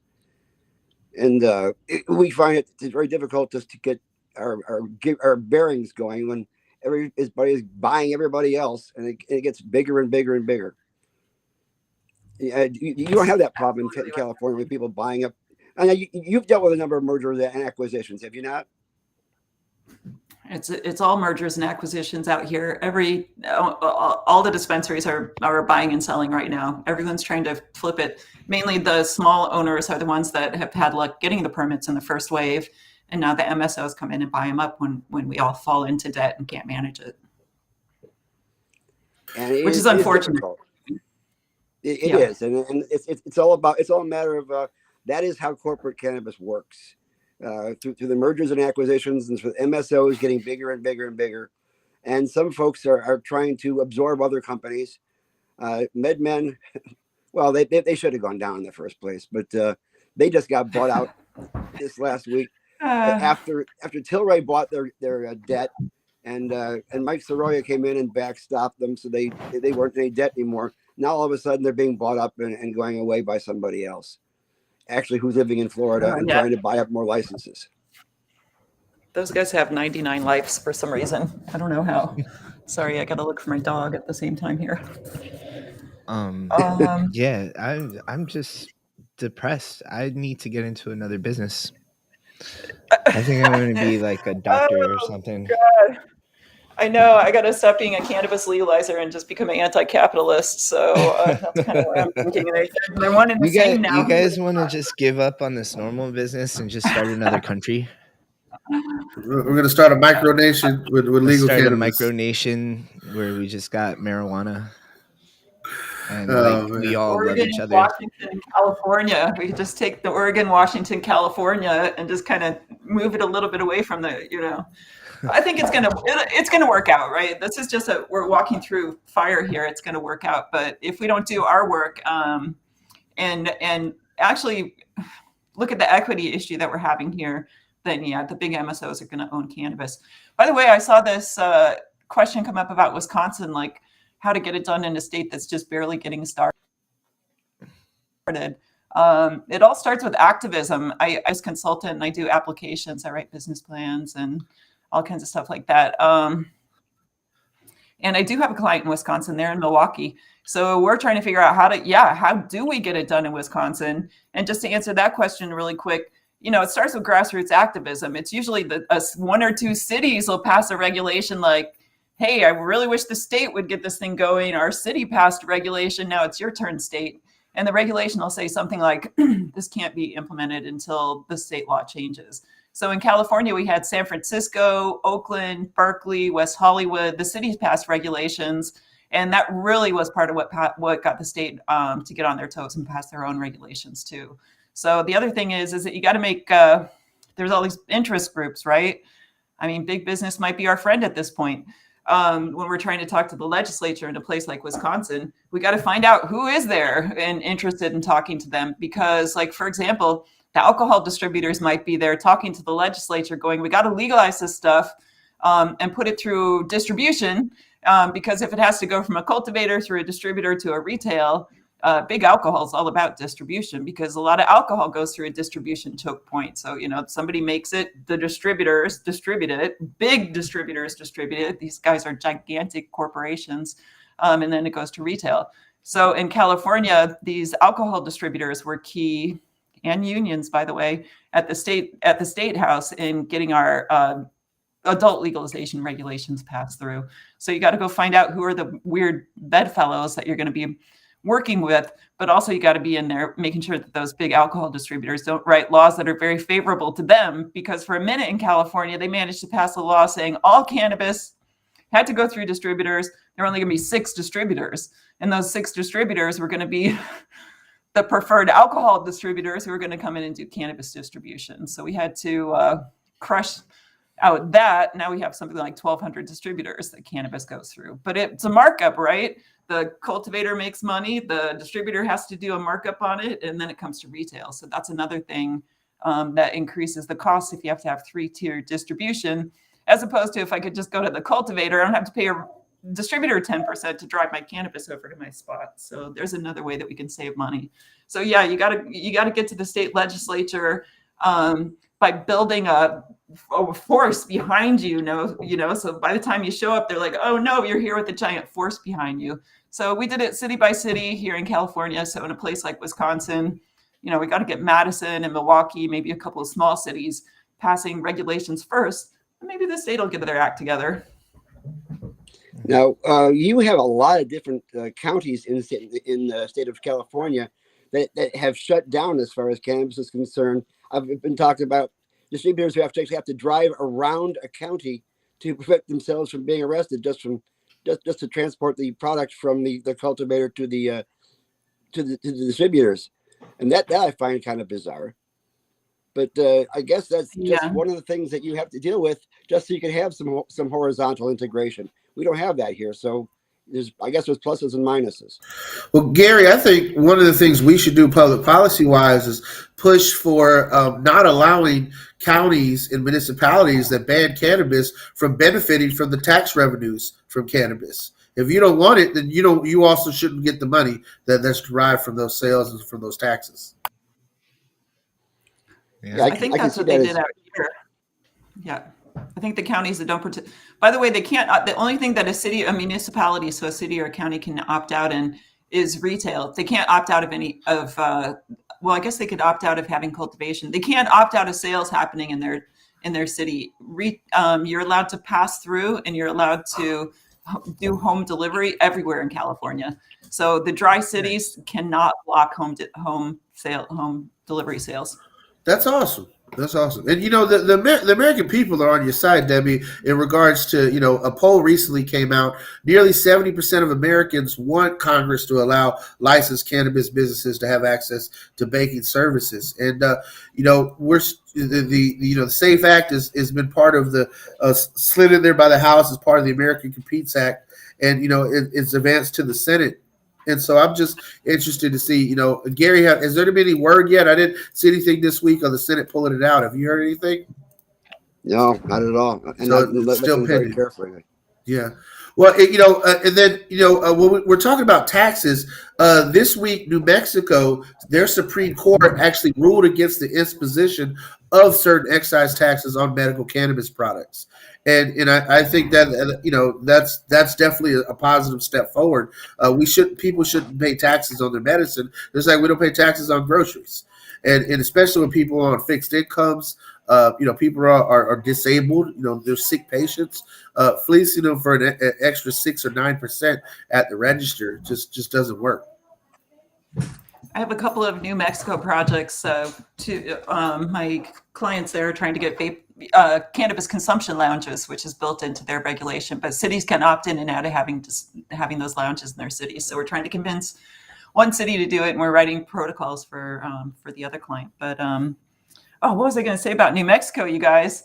And we find it very difficult just to get our bearings going when everybody is buying everybody else, and it gets bigger and bigger and bigger. You don't have that problem in California with people buying up. I know you've dealt with a number of mergers and acquisitions, have you not? It's all mergers and acquisitions out here. All the dispensaries are buying and selling right now. Everyone's trying to flip it. Mainly the small owners are the ones that have had luck getting the permits in the first wave. And now the MSOs come in and buy them up when we all fall into debt and can't manage it. Which is unfortunate. It is. And it's all a matter of that is how corporate cannabis works. Through the mergers and acquisitions, and for MSOs getting bigger and bigger and bigger. And some folks are trying to absorb other companies. MedMen, well, they should have gone down in the first place, but they just got bought out this last week. After Tilray bought their debt, and Mike Sorolla came in and backstopped them, so they weren't in any debt anymore. Now all of a sudden they're being bought up and going away by somebody else, actually who's living in Florida and trying to buy up more licenses. Those guys have 99 lives for some reason. I don't know how. Sorry, I got to look for my dog at the same time here. Yeah, I'm just depressed. I need to get into another business. I think I'm going to be like a doctor or something. God. I know. I got to stop being a cannabis legalizer and just become an anti-capitalist. So that's kind of what I'm thinking. They're one and the same now. You guys want to just give up on this normal business and just start another country? We're going to start a micronation with Let's legal start cannabis. a micronation where we just got marijuana, and Oh, like we man. all love Oregon, each other. Washington, and California. We could just take the Oregon, Washington, California, and just kind of move it a little bit away from the, I think it's gonna work out, right? This is just we're walking through fire here. It's gonna work out, but if we don't do our work, and actually look at the equity issue that we're having here, then yeah, the big MSOs are gonna own cannabis. By the way, I saw this question come up about Wisconsin, like how to get it done in a state that's just barely getting started. It all starts with activism. I was a consultant and I do applications. I write business plans and all kinds of stuff like that. And I do have a client in Wisconsin. They're in Milwaukee. So we're trying to figure out how do we get it done in Wisconsin? And just to answer that question really quick, it starts with grassroots activism. It's usually one or two cities will pass a regulation like, hey, I really wish the state would get this thing going. Our city passed a regulation. Now it's your turn, state. And the regulation will say something like, this can't be implemented until the state law changes. So in California, we had San Francisco, Oakland, Berkeley, West Hollywood. The cities passed regulations. And that really was part of what got the state to get on their toes and pass their own regulations too. So the other thing is that you got to make, there's all these interest groups, right? I mean, big business might be our friend at this point. When we're trying to talk to the legislature in a place like Wisconsin, we got to find out who is there and interested in talking to them. Because, like, for example, the alcohol distributors might be there talking to the legislature going, we got to legalize this stuff and put it through distribution. Because if it has to go from a cultivator through a distributor to a retail, big alcohol is all about distribution because a lot of alcohol goes through a distribution choke point. So, somebody makes it, the distributors distribute it, big distributors distribute it. These guys are gigantic corporations. And then it goes to retail. So in California, these alcohol distributors were key, and unions, by the way, at the state house in getting our adult legalization regulations passed through. So you got to go find out who are the weird bedfellows that you're going to be working with, but also you got to be in there making sure that those big alcohol distributors don't write laws that are very favorable to them. Because for a minute in California, they managed to pass a law saying all cannabis had to go through distributors. There were only going to be 6 distributors. And those 6 distributors were going to be the preferred alcohol distributors who were going to come in and do cannabis distribution. So we had to crush out that. Now we have something like 1,200 distributors that cannabis goes through. But it's a markup, right? The cultivator makes money, the distributor has to do a markup on it, and then it comes to retail. So that's another thing that increases the cost if you have to have 3-tier distribution, as opposed to if I could just go to the cultivator, I don't have to pay a distributor 10% to drive my cannabis over to my spot. So there's another way that we can save money. So yeah, you gotta get to the state legislature by building a force behind you, so by the time you show up, they're like, oh no, you're here with a giant force behind you. So we did it city by city here in California. So in a place like Wisconsin, we got to get Madison and Milwaukee, maybe a couple of small cities passing regulations first, and maybe the state will get their act together. Now, you have a lot of different counties in the state of California that have shut down as far as cannabis is concerned. I've been talking about distributors who actually have to drive around a county to prevent themselves from being arrested just to transport the product from the cultivator to the distributors, and that I find kind of bizarre. But I guess that's just one of the things that you have to deal with, just so you can have some horizontal integration. We don't have that here, so there's pluses and minuses. Well, Gary, I think one of the things we should do public policy wise is push for not allowing counties and municipalities that ban cannabis from benefiting from the tax revenues from cannabis. If you don't want it, then you also shouldn't get the money that's derived from those sales and from those taxes. Yeah, I think that's what they did out here. Yeah. I think the counties that don't participate, by the way, they can't, the only thing that a municipality, so a city or a county can opt out in is retail. They can't opt out of I guess they could opt out of having cultivation. They can't opt out of sales happening in their city. You're allowed to pass through and you're allowed to do home delivery everywhere in California. So the dry cities cannot block home delivery sales. That's awesome. That's awesome. And, the American people are on your side, Debbie, in regards to, a poll recently came out. Nearly 70% of Americans want Congress to allow licensed cannabis businesses to have access to banking services. And, we're the SAFE Act has been part of the slid in there by the House as part of the American Competes Act. And, it's advanced to the Senate. And so I'm just interested to see, Gary, has there been any word yet? I didn't see anything this week on the Senate pulling it out. Have you heard anything? No, not at all. And So I'm it's still listening very pending. carefully. Yeah. Well, and then, when we're talking about taxes, this week, New Mexico, their Supreme Court actually ruled against the imposition of certain excise taxes on medical cannabis products. And I think that, that's definitely a positive step forward. People shouldn't pay taxes on their medicine. Just like we don't pay taxes on groceries. And especially when people are on fixed incomes, people are disabled, they're sick patients, fleecing them for an extra 6 or 9% at the register just doesn't work. I have a couple of New Mexico projects my clients there are trying to get cannabis consumption lounges, which is built into their regulation, but cities can opt in and out of having those lounges in their cities. So we're trying to convince one city to do it, and we're writing protocols for the other client. But what was I going to say about New Mexico, you guys?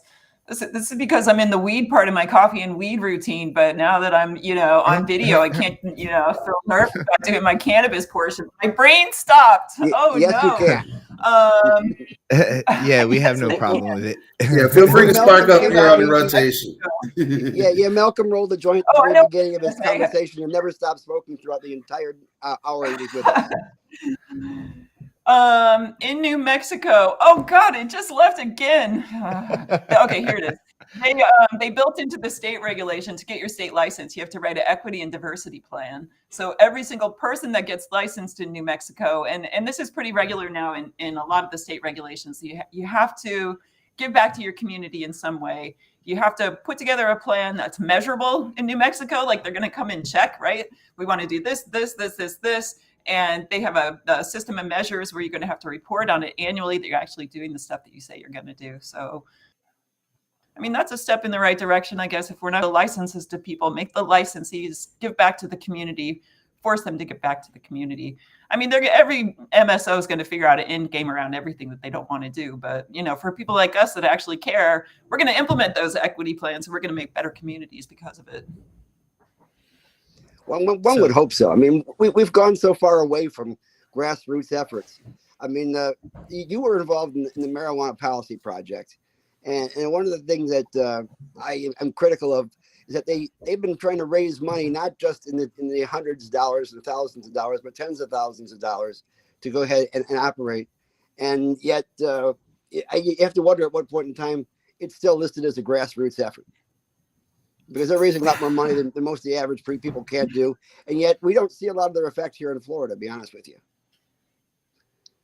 This is because I'm in the weed part of my coffee and weed routine, but now that I'm, on video, I can't, feel nervous about doing my cannabis portion. My brain stopped. Yes, no. You can. Yeah, we have no problem with it. Yeah, feel free to spark up here on the rotation. Yeah, Malcolm rolled the joint at the very beginning of his conversation and never stopped smoking throughout the entire hour he was with us. In New Mexico, oh God, it just left again. Okay, here it is. They built into the state regulation to get your state license, you have to write an equity and diversity plan. So every single person that gets licensed in New Mexico, and this is pretty regular now in a lot of the state regulations, you have to give back to your community in some way. You have to put together a plan that's measurable in New Mexico. Like they're going to come and check, right? We want to do this. And they have a system of measures where you're going to have to report on it annually that you're actually doing the stuff that you say you're going to do. So, I mean, that's a step in the right direction, I guess. If we're not the licenses to people, make the licensees give back to the community, force them to give back to the community. I mean, every MSO is going to figure out an end game around everything that they don't want to do. But, for people like us that actually care, we're going to implement those equity plans and we're going to make better communities because of it. Well, one would hope so. I mean, we've gone so far away from grassroots efforts. I mean, you were involved in the marijuana policy project. And one of the things that I am critical of is that they've been trying to raise money, not just in the hundreds of dollars and thousands of dollars, but tens of thousands of dollars to go ahead and operate. And yet you have to wonder at what point in time it's still listed as a grassroots effort. Because they're raising a lot more money than most of the average people can't do. And yet we don't see a lot of their effect here in Florida, to be honest with you.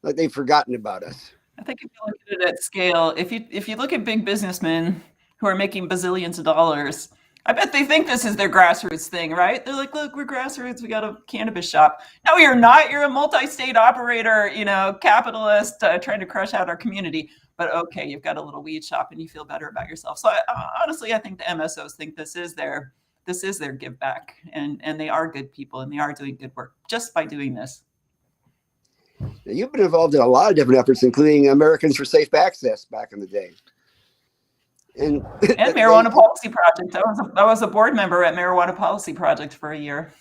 Like they've forgotten about us. I think if you look at it at scale, if you look at big businessmen who are making bazillions of dollars, I bet they think this is their grassroots thing, right? They're like, look, we're grassroots. We got a cannabis shop. No, you're not. You're a multi-state operator, capitalist trying to crush out our community. But okay, you've got a little weed shop and you feel better about yourself. So honestly, I think the MSOs think this is their give back, and they are good people and they are doing good work just by doing this. Now, you've been involved in a lot of different efforts, including Americans for Safe Access back in the day. And Marijuana Policy Project. I was a board member at Marijuana Policy Project for a year.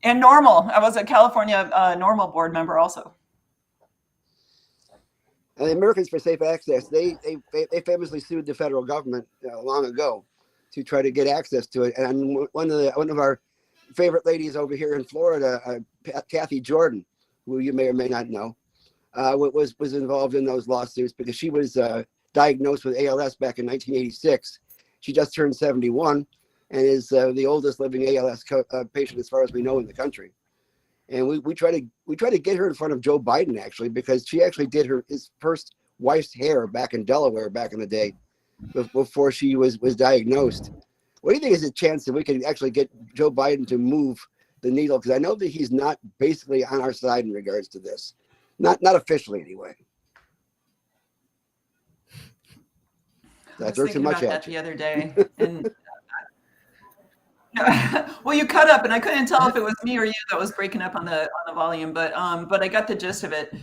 And NORML. I was a California NORML board member also. And the Americans for Safe Access, they famously sued the federal government long ago to try to get access to it. And one of our favorite ladies over here in Florida, Kathy Jordan, who you may or may not know, was involved in those lawsuits because she was diagnosed with ALS back in 1986. She just turned 71 and is the oldest living ALS patient, as far as we know, in the country. And we try to get her in front of Joe Biden, actually, because she actually did his first wife's hair back in Delaware back in the day before she was diagnosed. What do you think is a chance that we can actually get Joe Biden to move the needle? Because I know that he's not basically on our side in regards to this, not officially anyway. I was throw too thinking much about at that you. the other day, and well, you cut up, and I couldn't tell if it was me or you that was breaking up on the volume, but I got the gist of it.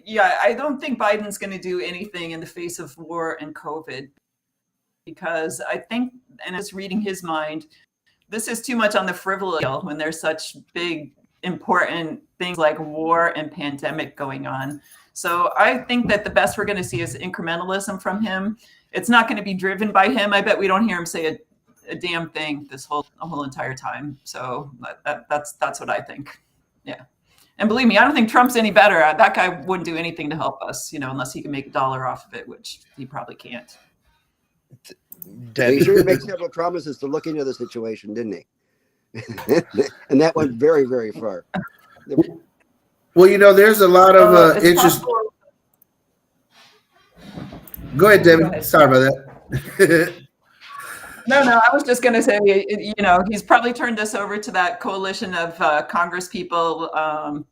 Yeah, I don't think Biden's going to do anything in the face of war and COVID, because I think, and it's reading his mind, this is too much on the frivolous scale when there's such big, important things like war and pandemic going on. So I think that the best we're going to see is incrementalism from him. It's not going to be driven by him. I bet we don't hear him say a damn thing this whole entire time. So that's what I think. Yeah. And believe me, I don't think Trump's any better. That guy wouldn't do anything to help us, unless he can make $1 off of it, which he probably can't. He sure made several promises to look into the situation, didn't he? And that went very, very far. Well, there's a lot of interest. Possible. Go ahead, Debbie. Go ahead. Sorry about that. No, I was just going to say, he's probably turned us over to that coalition of Congress people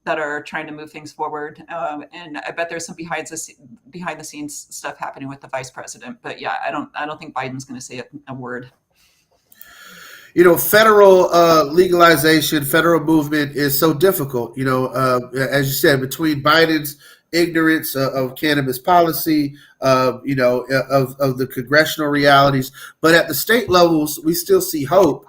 that are trying to move things forward. And I bet there's some behind the scenes stuff happening with the vice president. But yeah, I don't think Biden's going to say a word. Federal legalization, federal movement is so difficult. As you said, between Biden's ignorance of cannabis policy, of the congressional realities, but at the state levels, we still see hope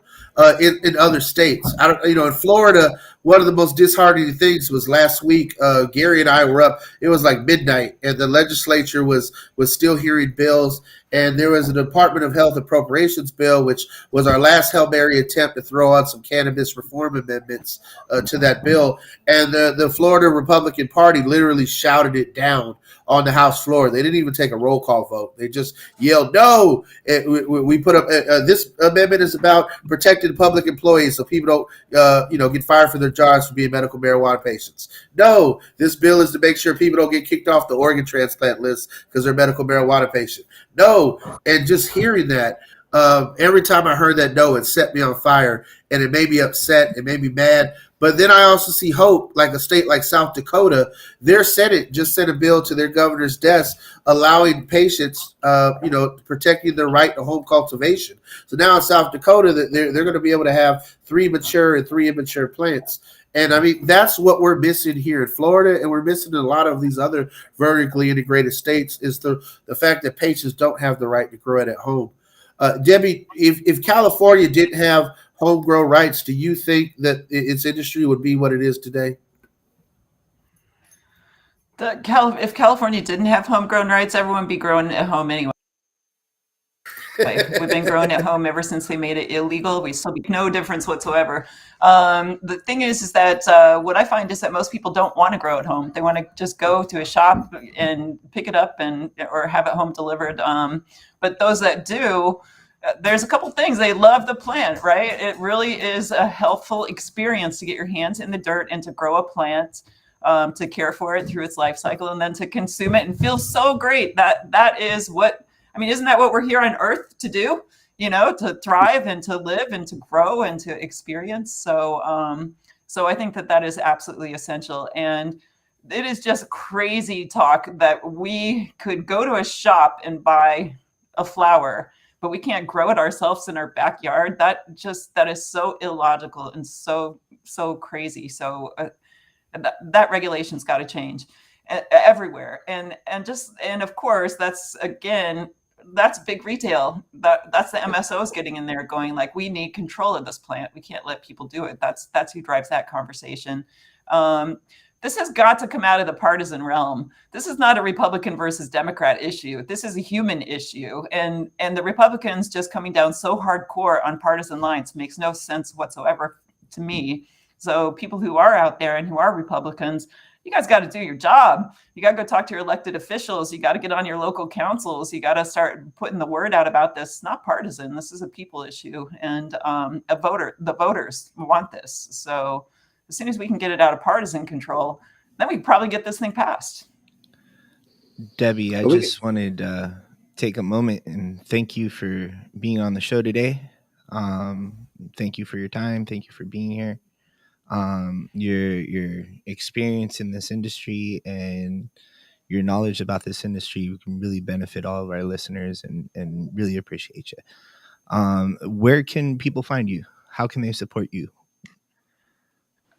in other states. In Florida, one of the most disheartening things was last week. Gary and I were up. It was like midnight, and the legislature was still hearing bills. And there was a Department of Health appropriations bill, which was our last Hail Mary attempt to throw on some cannabis reform amendments to that bill. And the Florida Republican Party literally shouted it down on the House floor. They didn't even take a roll call vote. They just yelled, "No!" We put up this amendment is about protecting public employees so people don't, get fired from their jobs for being medical marijuana patients. No, this bill is to make sure people don't get kicked off the organ transplant list because they're medical marijuana patient. No, and just hearing that, every time I heard that no, it set me on fire, and it made me upset, it made me mad. But then I also see hope, like a state like South Dakota. Their Senate just sent a bill to their governor's desk allowing patients, protecting their right to home cultivation. So now in South Dakota, they're going to be able to have 3 mature and 3 immature plants. And I mean, that's what we're missing here in Florida, and we're missing in a lot of these other vertically integrated states, is the fact that patients don't have the right to grow it at home. Debbie, if California didn't have homegrown rights, do you think that its industry would be what it is today? If California didn't have homegrown rights, everyone would be growing at home anyway. We've been growing at home ever since they made it illegal. We still make no difference whatsoever. The thing is that what I find is that most people don't want to grow at home. They want to just go to a shop and pick it up or have it home delivered. But those that do, there's a couple things. They love the plant, right? It really is a helpful experience to get your hands in the dirt and to grow a plant, to care for it through its life cycle, and then to consume it and feel so great. That is what, I mean, isn't that what we're here on Earth to do? To thrive and to live and to grow and to experience. So I think that is absolutely essential. And it is just crazy talk that we could go to a shop and buy a flower, but we can't grow it ourselves in our backyard. That is so illogical and so crazy. So that regulation's got to change everywhere. And of course, that's big retail. That's the MSOs getting in there going like, we need control of this plant. We can't let people do it. That's who drives that conversation. This has got to come out of the partisan realm. This is not a Republican versus Democrat issue. This is a human issue. And the Republicans just coming down so hardcore on partisan lines makes no sense whatsoever to me. So people who are out there and who are Republicans, you guys got to do your job. You got to go talk to your elected officials. You got to get on your local councils. You got to start putting the word out about this. It's not partisan. This is a people issue. And the voters want this. So as soon as we can get it out of partisan control, then we probably get this thing passed. Debbie, I just wanted to take a moment and thank you for being on the show today. Thank you for your time. Thank you for being here. Your experience in this industry and your knowledge about this industry. We can really benefit all of our listeners, and really appreciate you. Where can people find you? How can they support you?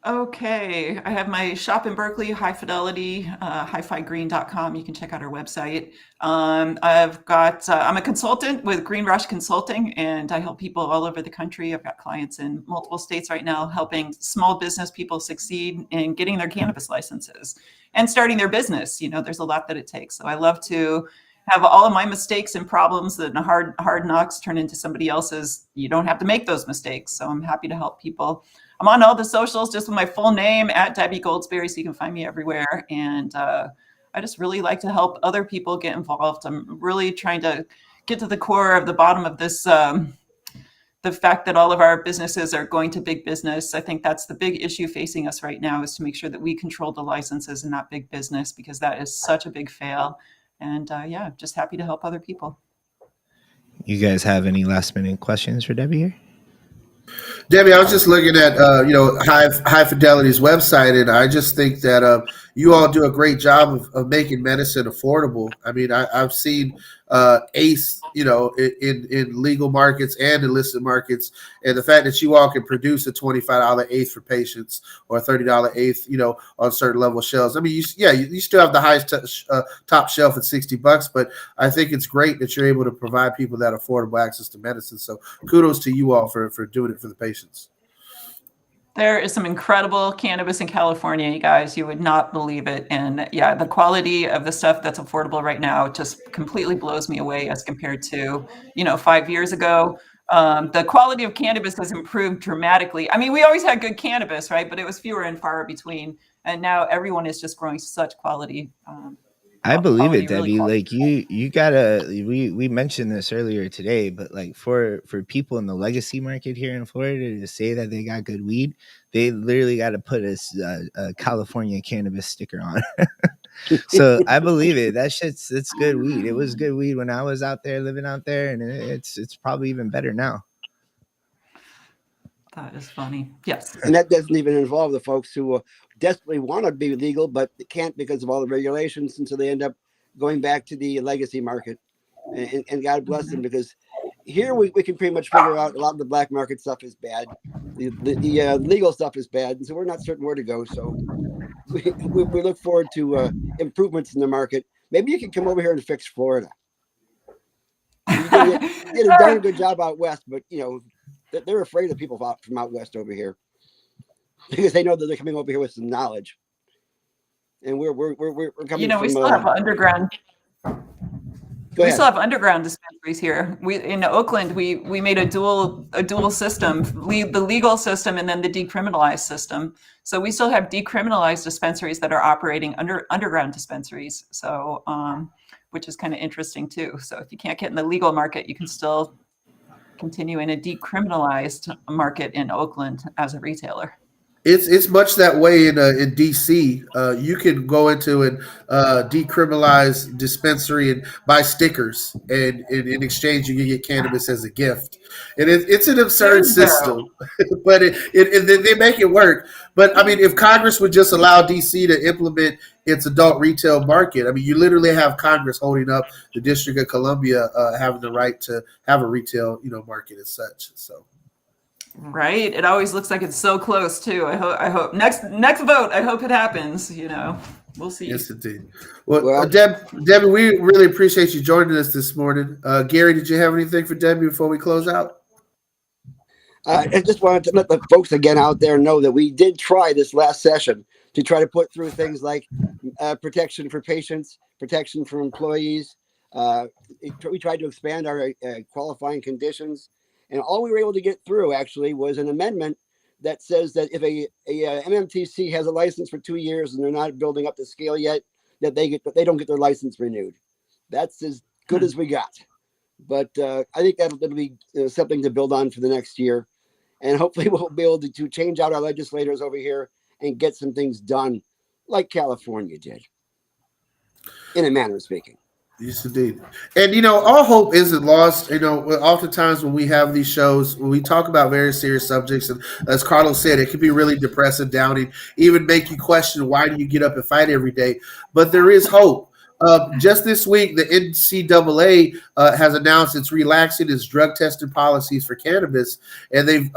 Okay, I have my shop in Berkeley, High Fidelity, hifigreen.com. You can check out our website. I've got, I'm a consultant with Green Rush Consulting, and I help people all over the country. I've got clients in multiple states right now, helping small business people succeed in getting their cannabis licenses and starting their business. You know, there's a lot that it takes. So I love to have all of my mistakes and problems that hard knocks turn into somebody else's. You don't have to make those mistakes. So I'm happy to help people. I'm on all the socials just with my full name at Debby Goldsberry, so you can find me everywhere. And I just really like to help other people get involved. I'm really trying to get to the core of the bottom of this, the fact that all of our businesses are going to big business. I think that's the big issue facing us right now, is to make sure that we control the licenses and not big business, because that is such a big fail. And yeah, just happy to help other people. You guys have any last minute questions for Debby here? Debby, I was just looking at High Fidelity's website, and I just think that you all do a great job of making medicine affordable. I mean, I've seen ACE, in legal markets and illicit markets, and the fact that you all can produce a $25 eighth for patients or a $30 eighth, on certain level shelves. I mean, you still have the highest top shelf at $60, but I think it's great that you're able to provide people that affordable access to medicine. So kudos to you all for doing it for the patients. There is some incredible cannabis in California, you guys. You would not believe it. And yeah, the quality of the stuff that's affordable right now just completely blows me away as compared to, 5 years ago. The quality of cannabis has improved dramatically. I mean, we always had good cannabis, right? But it was fewer and far between. And now everyone is just growing such quality. I believe it, really Debby. Like you gotta. We mentioned this earlier today, but like for people in the legacy market here in Florida to say that they got good weed, they literally got to put a California cannabis sticker on. So I believe it. It's good weed. It was good weed when I was out there living out there, and it's probably even better now. That is funny. Yes. And that doesn't even involve the folks who desperately want to be legal, but can't because of all the regulations. And so they end up going back to the legacy market. And God bless them, because here we can pretty much figure out a lot of the black market stuff is bad. The legal stuff is bad. And so we're not certain where to go. So we look forward to improvements in the market. Maybe you can come over here and fix Florida. You did a darn good job out west, but they're afraid of people from out west over here, because they know that they're coming over here with some knowledge, and we're coming. We still have underground. We still have underground dispensaries here. In Oakland, we made a dual system, the legal system and then the decriminalized system. So we still have decriminalized dispensaries that are operating underground dispensaries. So, which is kind of interesting too. So if you can't get in the legal market, you can still continue in a decriminalized market in Oakland as a retailer. It's much that way in DC. You can go into a decriminalized dispensary and buy stickers, and in exchange you can get cannabis as a gift. And it's an absurd system, but they make it work. But I mean, if Congress would just allow DC to implement its adult retail market, I mean, you literally have Congress holding up the District of Columbia having the right to have a retail market as such. So. Right. It always looks like it's so close too. I hope next vote. I hope it happens. We'll see. Yes, indeed. Well, Debby, we really appreciate you joining us this morning. Gary, did you have anything for Debby before we close out? I just wanted to let the folks again out there know that we did try this last session to try to put through things like protection for patients, protection for employees. We tried to expand our qualifying conditions. And all we were able to get through actually was an amendment that says that if a MMTC has a license for 2 years and they're not building up the scale yet, that they don't get their license renewed. That's as good as we got. But I think that'll be something to build on for the next year. And hopefully we'll be able to change out our legislators over here and get some things done like California did, in a manner of speaking. Yes, indeed. And, all hope isn't lost. Oftentimes when we have these shows, when we talk about very serious subjects, and as Carlos said, it can be really depressing, downing, even make you question, why do you get up and fight every day? But there is hope. Just this week, the NCAA has announced it's relaxing its drug testing policies for cannabis, and they've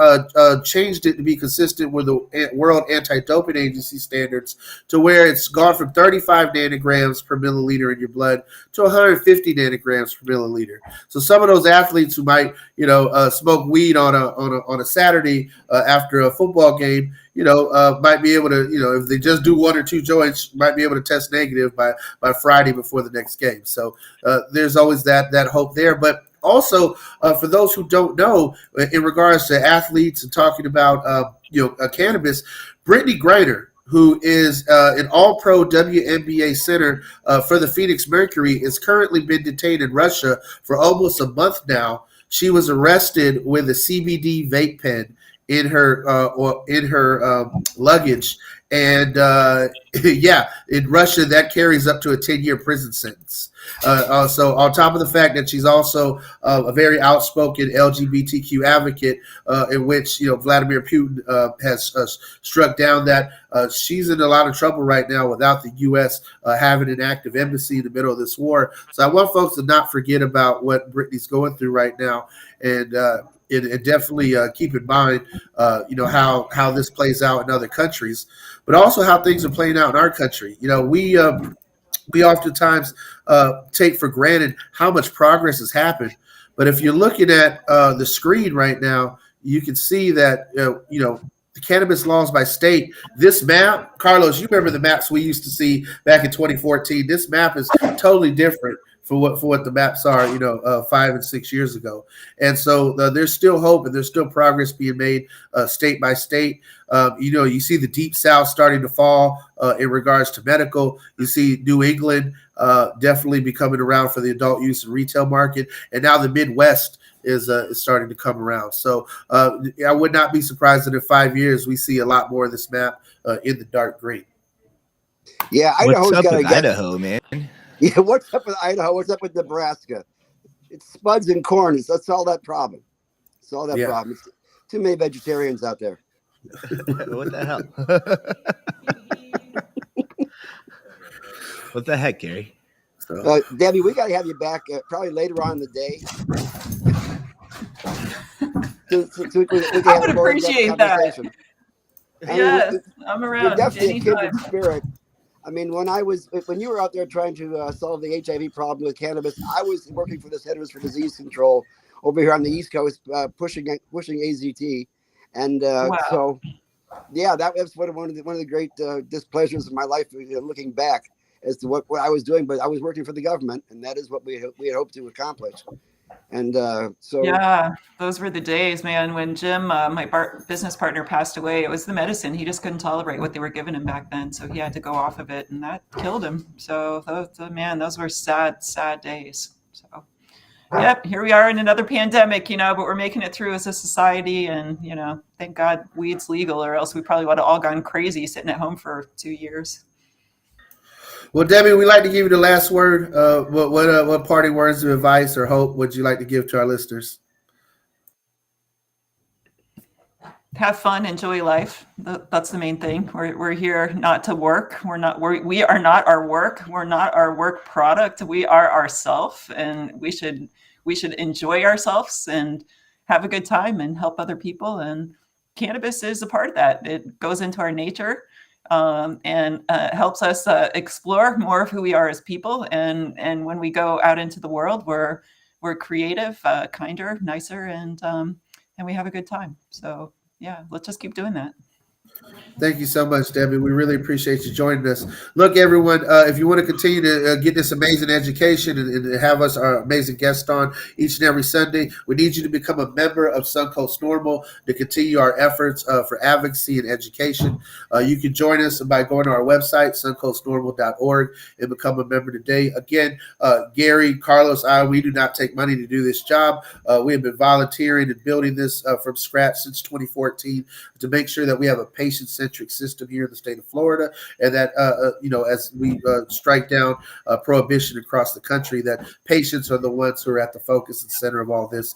changed it to be consistent with the World Anti-Doping Agency standards, to where it's gone from 35 nanograms per milliliter in your blood to 150 nanograms per milliliter. So some of those athletes who might, smoke weed on a Saturday after a football game, might be able to, if they just do one or two joints, might be able to test negative by Friday before the next game. So there's always that hope there. But also, for those who don't know, in regards to athletes and talking about cannabis, Brittany Griner, who is an all-pro WNBA center for the Phoenix Mercury, is currently been detained in Russia for almost a month now. She was arrested with a CBD vape pen in her luggage, and in Russia that carries up to a 10-year prison sentence. So on top of the fact that she's also a very outspoken LGBTQ advocate, in which Vladimir Putin has struck down that she's in a lot of trouble right now without the U.S. Having an active embassy in the middle of this war. So I want folks to not forget about what Brittany's going through right now, and definitely keep in mind, how this plays out in other countries, but also how things are playing out in our country. We oftentimes take for granted how much progress has happened, but if you're looking at the screen right now, you can see that the cannabis laws by state. This map, Carlos, you remember the maps we used to see back in 2014. This map is totally different for what the maps are, 5 and 6 years ago. And so there's still hope, and there's still progress being made state by state. You see the Deep South starting to fall in regards to medical. You see New England definitely becoming around for the adult use and retail market. And now the Midwest is starting to come around. So I would not be surprised that in 5 years we see a lot more of this map in the dark green. Yeah, What's up with Idaho, man? Yeah, what's up with Idaho? What's up with Nebraska? It's spuds and corn. That's all that problem. It's all that problem. It's too many vegetarians out there. What the hell? What the heck, Gary? Debbie, we got to have you back probably later on in the day. so we can I would appreciate that. Yeah, I'm around. You're definitely a kindred spirit. I mean, when you were out there trying to solve the HIV problem with cannabis, I was working for the Centers for Disease Control over here on the East Coast, pushing AZT, and so yeah, that was one of the great displeasures of my life, looking back as to what I was doing. But I was working for the government, and that is what we had hoped to accomplish. And so yeah, those were the days, man. When Jim, my business partner, passed away, it was the medicine. He just couldn't tolerate what they were giving him back then, so he had to go off of it, and that killed him. So those were sad days. So yep, here we are in another pandemic, but we're making it through as a society, and thank God weed's legal, or else we probably would have all gone crazy sitting at home for 2 years. Well, Debbie, we'd like to give you the last word. What parting words of advice or hope would you like to give to our listeners? Have fun, enjoy life. That's the main thing. We're here not to work. We are not our work. We're not our work product. We are ourselves, and we should enjoy ourselves and have a good time and help other people. And cannabis is a part of that. It goes into our nature. And helps us explore more of who we are as people. And when we go out into the world, we're creative, kinder, nicer, and we have a good time. So yeah, let's just keep doing that. Thank you so much, Debbie. We really appreciate you joining us. Look, everyone, if you want to continue to get this amazing education and have us, our amazing guests, on each and every Sunday, we need you to become a member of Suncoast NORML to continue our efforts for advocacy and education. You can join us by going to our website, suncoastnormal.org, and become a member today. Again, Gary, Carlos, we do not take money to do this job. We have been volunteering and building this from scratch since 2014 to make sure that we have a patient-centric system here in the state of Florida, and that as we strike down prohibition across the country, that patients are the ones who are at the focus and center of all this,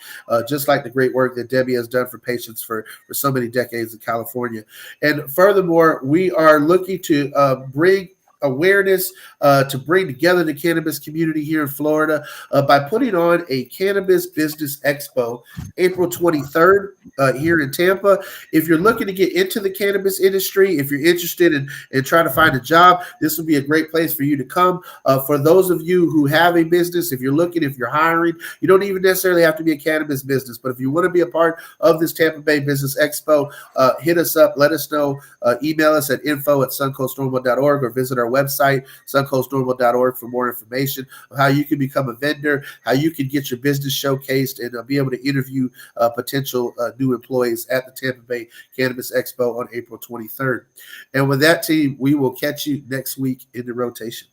just like the great work that Debbie has done for patients for so many decades in California. And furthermore, we are looking to bring awareness to bring together the cannabis community here in Florida by putting on a Cannabis Business Expo April 23rd here in Tampa. If you're looking to get into the cannabis industry, if you're interested in trying to find a job, this would be a great place for you to come. For those of you who have a business, if you're hiring, you don't even necessarily have to be a cannabis business, but if you want to be a part of this Tampa Bay Business Expo, hit us up, let us know, email us at info@suncoastnormal.org or visit our website, suncoastnormal.org, for more information on how you can become a vendor, how you can get your business showcased, and be able to interview potential new employees at the Tampa Bay Cannabis Expo on April 23rd. And with that, team, we will catch you next week in the rotation.